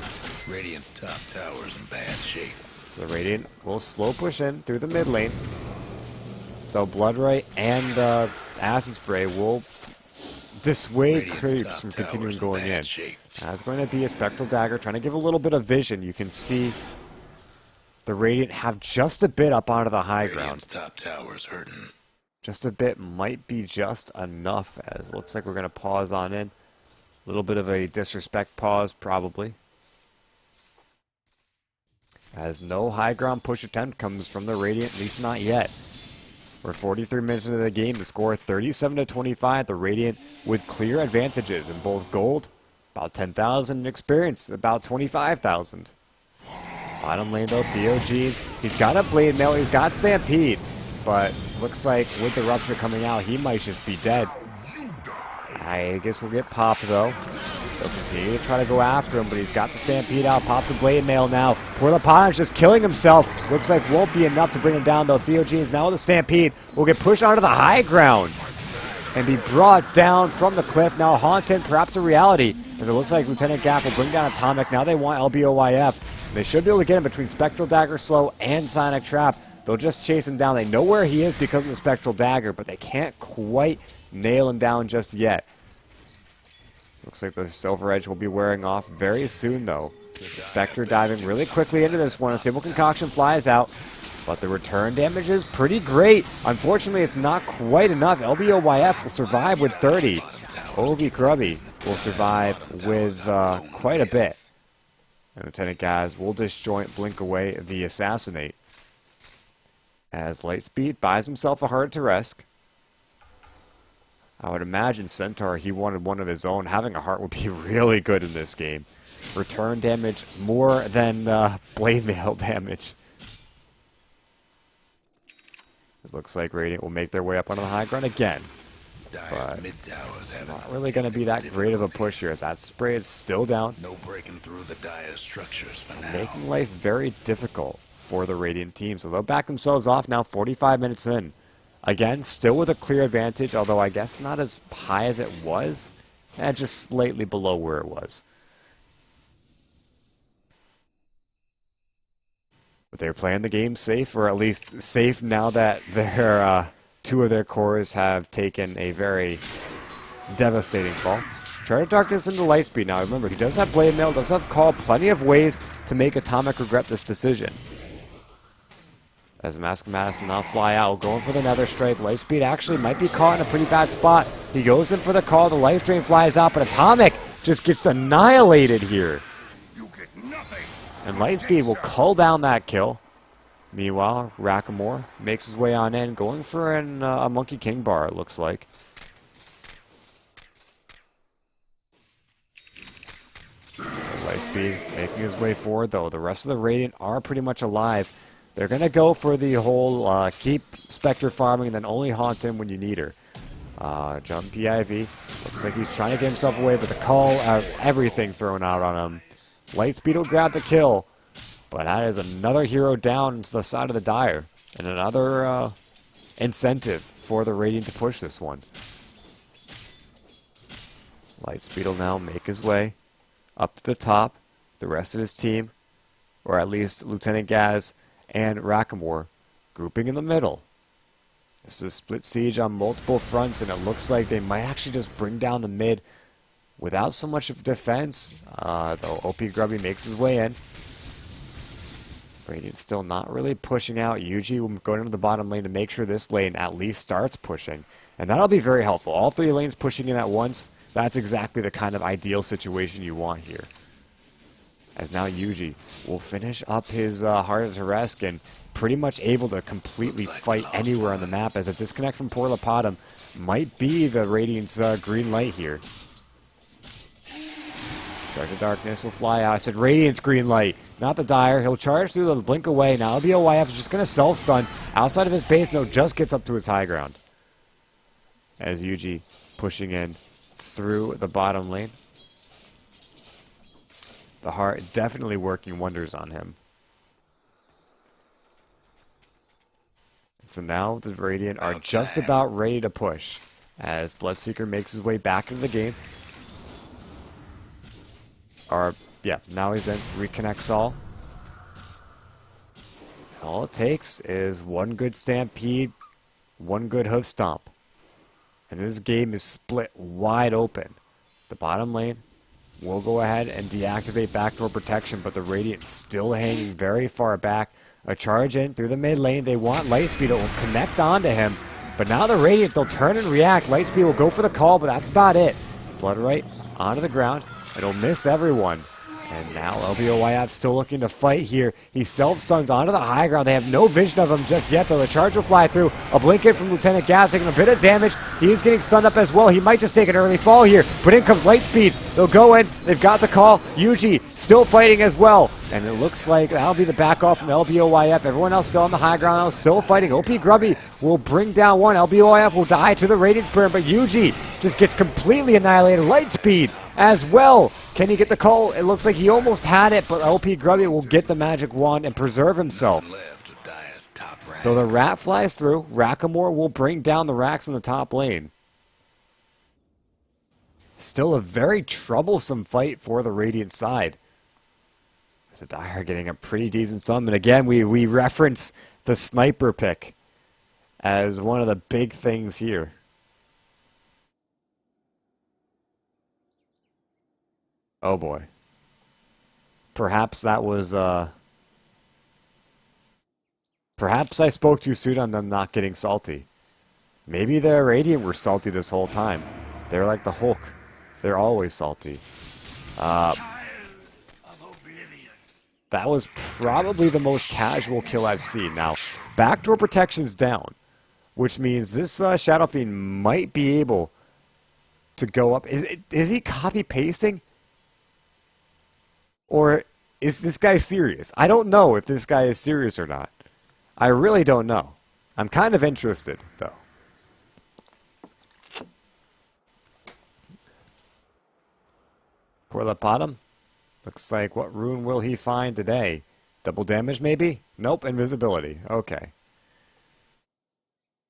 Radiant's top tower's in bad shape. So the Radiant will slow push in through the mid lane. Though Blood Ray and Acid Spray will dissuade creeps from continuing going in. That's going to be a Spectral Dagger, trying to give a little bit of vision. You can see the Radiant have just a bit up onto the high ground. Top tower's hurting. Just a bit might be just enough, as it looks like we're going to pause on in. A little bit of a disrespect pause, probably. As no high ground push attempt comes from the Radiant, at least not yet. We're 43 minutes into the game. The score 37-25. The Radiant with clear advantages in both gold, about 10,000, and experience, about 25,000. Bottom lane though, Theogenes. He's got a Blade Mail. He's got Stampede. But looks like with the Rupture coming out, he might just be dead. I guess we'll get popped though. They'll continue to try to go after him, but he's got the Stampede out. Pops a Blade Mail now. Porlapon's just killing himself. Looks like won't be enough to bring him down, though. Theogenes now with the Stampede will get pushed onto the high ground and be brought down from the cliff. Now Haunted, perhaps a reality, as it looks like Lieutenant Gaff will bring down Atomic. Now they want LBOYF. They should be able to get him between Spectral Dagger Slow and Sonic Trap. They'll just chase him down. They know where he is because of the Spectral Dagger, but they can't quite nail him down just yet. Looks like the Silver Edge will be wearing off very soon, though. The Spectre diving really quickly into this one. A Stable Concoction flies out, but the return damage is pretty great. Unfortunately, it's not quite enough. LBOYF will survive with 30. Obi Grubby will survive with quite a bit. And Lieutenant Gaz will disjoint, blink away the Assassinate. As Lightspeed buys himself a Heart to Rest. I would imagine Centaur, he wanted one of his own. Having a heart would be really good in this game. Return damage more than Blade Mail damage. It looks like Radiant will make their way up onto the high ground again. But it's not really going to be that great of a push here, as that spray is still down. No breaking through the dire structures for now. Making life very difficult for the Radiant team. So they'll back themselves off now 45 minutes in. Again, still with a clear advantage, although I guess not as high as it was. And just slightly below where it was. But they're playing the game safe, or at least safe now that their two of their cores have taken a very devastating fall. Chart of Darkness into Lightspeed now. Remember, he does have Blade Mail, does have Call, plenty of ways to make Atomic regret this decision. As Mask of Madness will now fly out, going for the Nether Strike. Lightspeed actually might be caught in a pretty bad spot. He goes in for the call, the Life Drain flies out, but Atomic just gets annihilated here. You get nothing. And Lightspeed will cull down that kill. Meanwhile, Rackamore makes his way on in, going for a Monkey King bar, it looks like. Lightspeed making his way forward, though. The rest of the Radiant are pretty much alive. They're going to go for the whole keep Spectre farming and then only haunt him when you need her. Jump PIV. Looks like he's trying to get himself away, but the call, everything thrown out on him. Lightspeed will grab the kill, but that is another hero down to the side of the Dire. And another incentive for the Radiant to push this one. Lightspeed will now make his way up to the top. The rest of his team, or at least Lieutenant Gaz and Rackamore, grouping in the middle. This is a split siege on multiple fronts, and it looks like they might actually just bring down the mid without so much of defense, though OP Grubby makes his way in. Radiant's still not really pushing out. Yuji will go into the bottom lane to make sure this lane at least starts pushing, and that'll be very helpful. All three lanes pushing in at once, that's exactly the kind of ideal situation you want here. As now Yuji will finish up his Heart to Rest and pretty much able to completely fight anywhere on the map, as a disconnect from Porlapotum might be the Radiant's green light here. Charge of Darkness will fly out. I said Radiant's green light, not the Dire. He'll charge through the blink away. Now LBOYF is just going to self-stun outside of his base. No, just gets up to his high ground. As Yuji pushing in through the bottom lane. The Heart definitely working wonders on him. So now the Radiant are just about ready to push, as Bloodseeker makes his way back into the game. Now he's in. Reconnects all. All it takes is one good Stampede, one good Hoof Stomp. And this game is split wide open. The bottom lane will go ahead and deactivate backdoor protection, but the Radiant still hanging very far back. A charge in through the mid lane. They want Lightspeed. It will connect onto him. But now the Radiant, they'll turn and react. Lightspeed will go for the call, but that's about it. Bloodright onto the ground. It'll miss everyone. And now LBOYF still looking to fight here. He self-stuns onto the high ground. They have no vision of him just yet, though. The charge will fly through. A blink hit from Lieutenant Gas, taking a bit of damage. He is getting stunned up as well. He might just take an early fall here. But in comes Lightspeed. They'll go in. They've got the call. Yuji still fighting as well. And it looks like that'll be the back off from LBOYF. Everyone else still on the high ground now, still fighting. OP Grubby will bring down one. LBOYF will die to the Radiant's burn, but Yuji just gets completely annihilated. Lightspeed as well. Can he get the call? It looks like he almost had it, but OP Grubby will get the magic wand and preserve himself. Left to die as top rank. Though the rat flies through, Rackamore will bring down the racks in the top lane. Still a very troublesome fight for the Radiant side. So Dire getting a pretty decent sum. And again, we reference the sniper pick as one of the big things here. Oh boy. Perhaps that was, perhaps I spoke too soon on them not getting salty. Maybe the Radiant were salty this whole time. They're like the Hulk. They're always salty. That was probably the most casual kill I've seen. Now, backdoor protection's down, which means this Shadow Fiend might be able to go up. Is he copy-pasting? Or is this guy serious? I don't know if this guy is serious or not. I really don't know. I'm kind of interested, though. For the bottom? Looks like, what rune will he find today? Double damage, maybe? Nope, invisibility. Okay.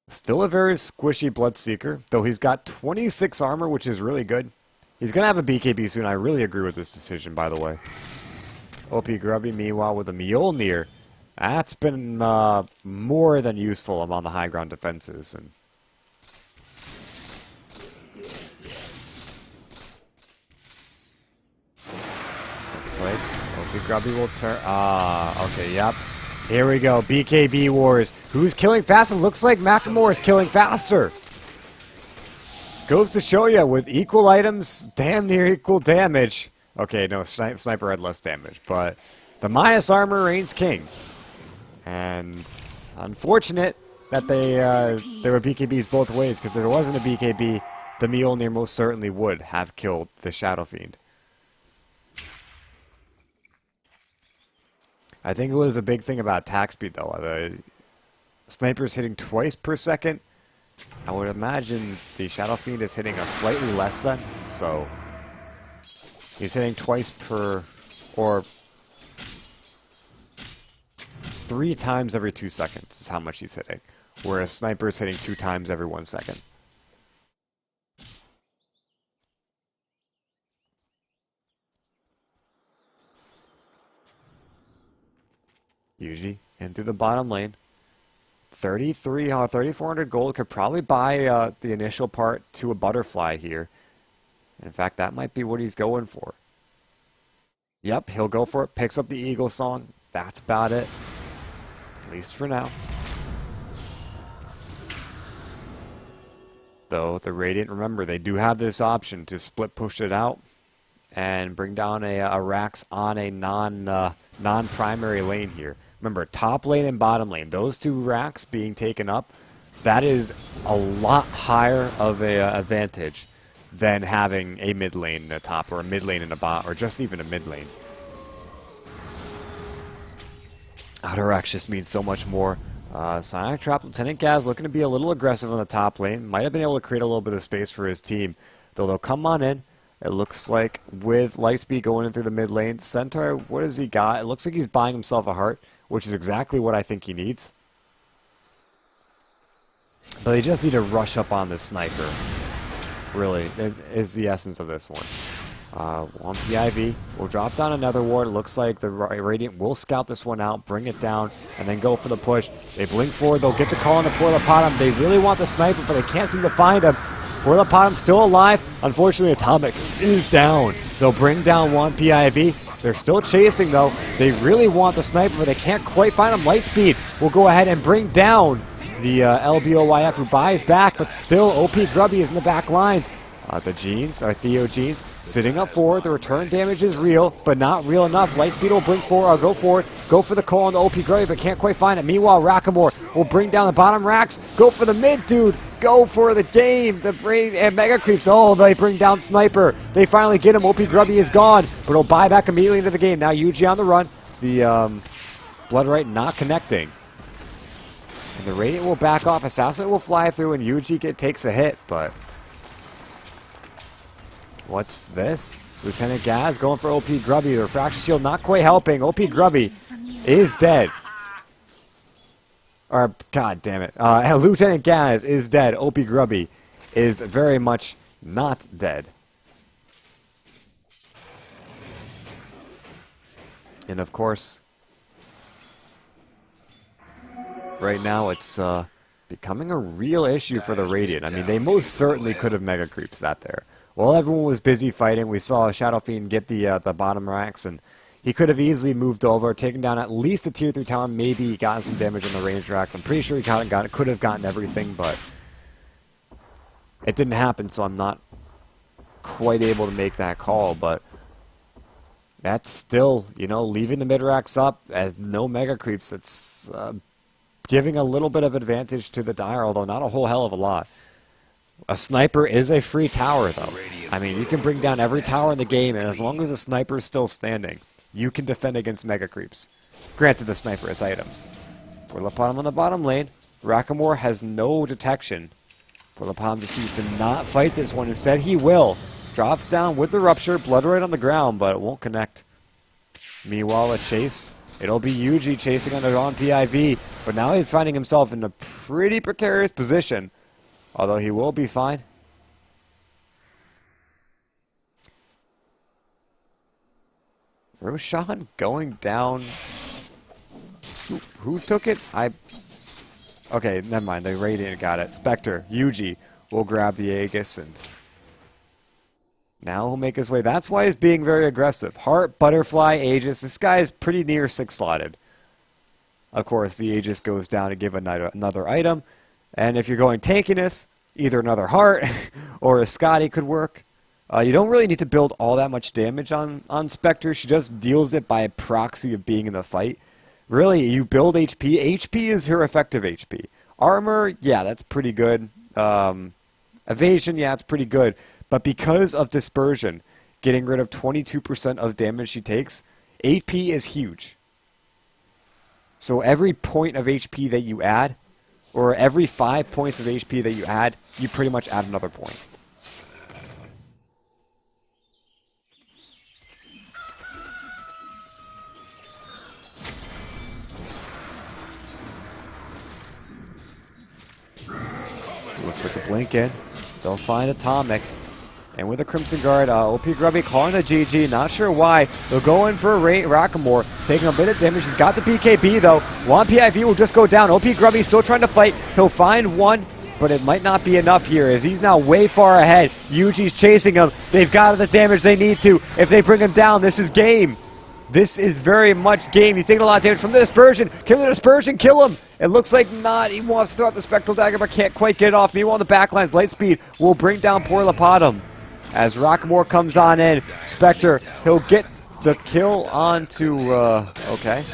Still a very squishy Bloodseeker, though he's got 26 armor, which is really good. He's going to have a BKB soon. I really agree with this decision, by the way. OP Grubby, meanwhile, with a Mjolnir. That's been more than useful among the high ground defenses. And looks like OP Grubby will turn. Okay, yep. Here we go. BKB Wars. Who's killing faster? Looks like Macklemore is killing faster. Goes to show you with equal items, damn near equal damage. Okay, no, Sniper had less damage, but the minus armor reigns king. And unfortunate that there were BKBs both ways, because if there wasn't a BKB, the Mjolnir most certainly would have killed the Shadow Fiend. I think it was a big thing about attack speed, though. The Sniper's hitting twice per second. I would imagine the Shadow Fiend is hitting a slightly less than, so he's hitting twice per, or 3 times every 2 seconds is how much he's hitting, whereas Sniper is hitting 2 times every 1 second. Yuji into the bottom lane. 3,400 gold could probably buy the initial part to a butterfly here. In fact, that might be what he's going for. Yep, he'll go for it. Picks up the Eagle Song. That's about it. At least for now. Though, the Radiant, remember, they do have this option to split push it out and bring down a Rax on a non-primary lane here. Remember, top lane and bottom lane, those 2 racks being taken up, that is a lot higher of a advantage than having a mid lane in a top, or a mid lane in a bot, or just even a mid lane. Outer racks just means so much more. Sonic Trap, Lieutenant Gaz looking to be a little aggressive on the top lane. Might have been able to create a little bit of space for his team, though they'll come on in. It looks like with Lightspeed going in through the mid lane, Centaur, what has he got? It looks like he's buying himself a heart, which is exactly what I think he needs. But they just need to rush up on this Sniper. Really, it is the essence of this one. One PIV will drop down another ward. It looks like the Radiant will scout this one out, bring it down, and then go for the push. They blink forward. They'll get the call on the Portapotum. They really want the Sniper, but they can't seem to find him. Portapotum's still alive. Unfortunately, Atomic is down. They'll bring down one PIV. They're still chasing, though. They really want the Sniper, but they can't quite find him. Lightspeed will go ahead and bring down the LBOYF, who buys back, but still OP Grubby is in the back lines. The Jeans, Theo Jeans, sitting up forward. The return damage is real, but not real enough. Lightspeed will blink forward. I'll go forward. Go for the call on the OP Grubby, but can't quite find it. Meanwhile, Rackamore will bring down the bottom racks. Go for the mid, dude. Go for the game. The Brain and Mega Creeps. Oh, they bring down Sniper. They finally get him. OP Grubby is gone, but he'll buy back immediately into the game. Now Yuji on the run. The Bloodright not connecting. And the Radiant will back off. Assassin will fly through, and Yuji takes a hit, but What's this? Lieutenant Gaz going for OP Grubby. The refraction shield not quite helping. OP Grubby is dead. Or, god damn it. Lieutenant Gaz is dead. OP Grubby is very much not dead. And of course, right now it's becoming a real issue for the Radiant. I mean, they most certainly could have Mega Creeps that there. While everyone was busy fighting, we saw Shadow Fiend get the bottom racks, and he could have easily moved over, taken down at least a tier 3 tower, maybe gotten some damage on the range racks. I'm pretty sure he could have gotten everything, but it didn't happen, so I'm not quite able to make that call. But that's still, you know, leaving the mid racks up as no Mega Creeps. It's giving a little bit of advantage to the Dire, although not a whole hell of a lot. A sniper is a free tower, though. I mean, you can bring down every tower in the game, and as long as a sniper is still standing, you can defend against Mega Creeps. Granted, the sniper has items. Portalapodum on the bottom lane. Rackamore has no detection. Portalapodum decides to not fight this one. Instead, he will. Drops down with the Rupture. Blood right on the ground, but it won't connect. Meanwhile, a chase. It'll be Yuji chasing on PIV, but now he's finding himself in a pretty precarious position. Although he will be fine. Roshan going down. Who took it? Okay, never mind. The Radiant got it. Spectre, Yuji will grab the Aegis, and now he'll make his way. That's why he's being very aggressive. Heart, Butterfly, Aegis. This guy is pretty near 6-slotted. Of course, the Aegis goes down to give another item. And if you're going tankiness, either another Heart or a Scotty could work. You don't really need to build all that much damage on Spectre. She just deals it by proxy of being in the fight. Really, you build HP. HP is her effective HP. Armor, yeah, that's pretty good. Evasion, yeah, it's pretty good. But because of Dispersion, getting rid of 22% of damage she takes, HP is huge. So every point of HP that you add, or every 5 points of HP that you add, you pretty much add another point. Looks like a blink in. They'll find Atomic. And with a Crimson Guard, OP Grubby calling the GG. Not sure why. They'll go in for a Rackamore, taking a bit of damage. He's got the BKB, though. One PIV will just go down. OP Grubby still trying to fight. He'll find one, but it might not be enough here, as he's now way far ahead. Yuji's chasing him. They've got the damage they need to. If they bring him down, this is game. This is very much game. He's taking a lot of damage from the Dispersion. Kill the Dispersion, kill him. It looks like not. He wants to throw out the Spectral Dagger, but can't quite get it off. Meanwhile, on the backlines, Lightspeed will bring down Portalapodum. As Rackamore comes on in, Spectre, he'll get the kill onto, okay.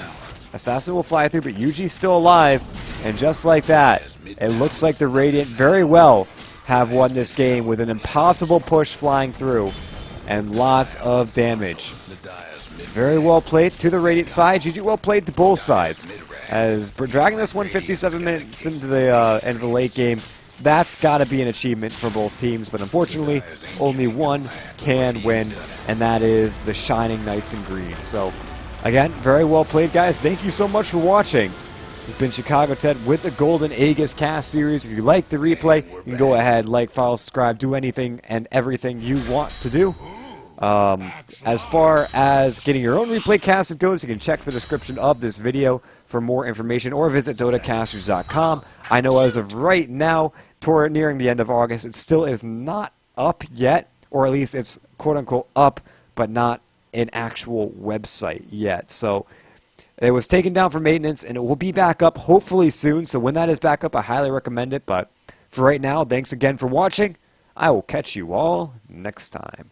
Assassin will fly through, but Yuji's still alive. And just like that, it looks like the Radiant very well have won this game with an impossible push flying through and lots of damage. Very well played to the Radiant side. GG well played to both sides. As dragging this 157 minutes into the end of the late game, that's got to be an achievement for both teams, but unfortunately, only one can win, and that is the Shining Knights in green. So, again, very well played, guys. Thank you so much for watching. It's been Chicago Ted with the Golden Aegis cast series. If you like the replay, you can go ahead, like, follow, subscribe, do anything and everything you want to do. As far as getting your own replay casted goes, you can check the description of this video for more information or visit dotacasters.com. I know as of right now, toward nearing the end of August, it still is not up yet, or at least it's quote-unquote up, but not an actual website yet. So it was taken down for maintenance, and it will be back up hopefully soon. So when that is back up, I highly recommend it. But for right now, thanks again for watching. I will catch you all next time.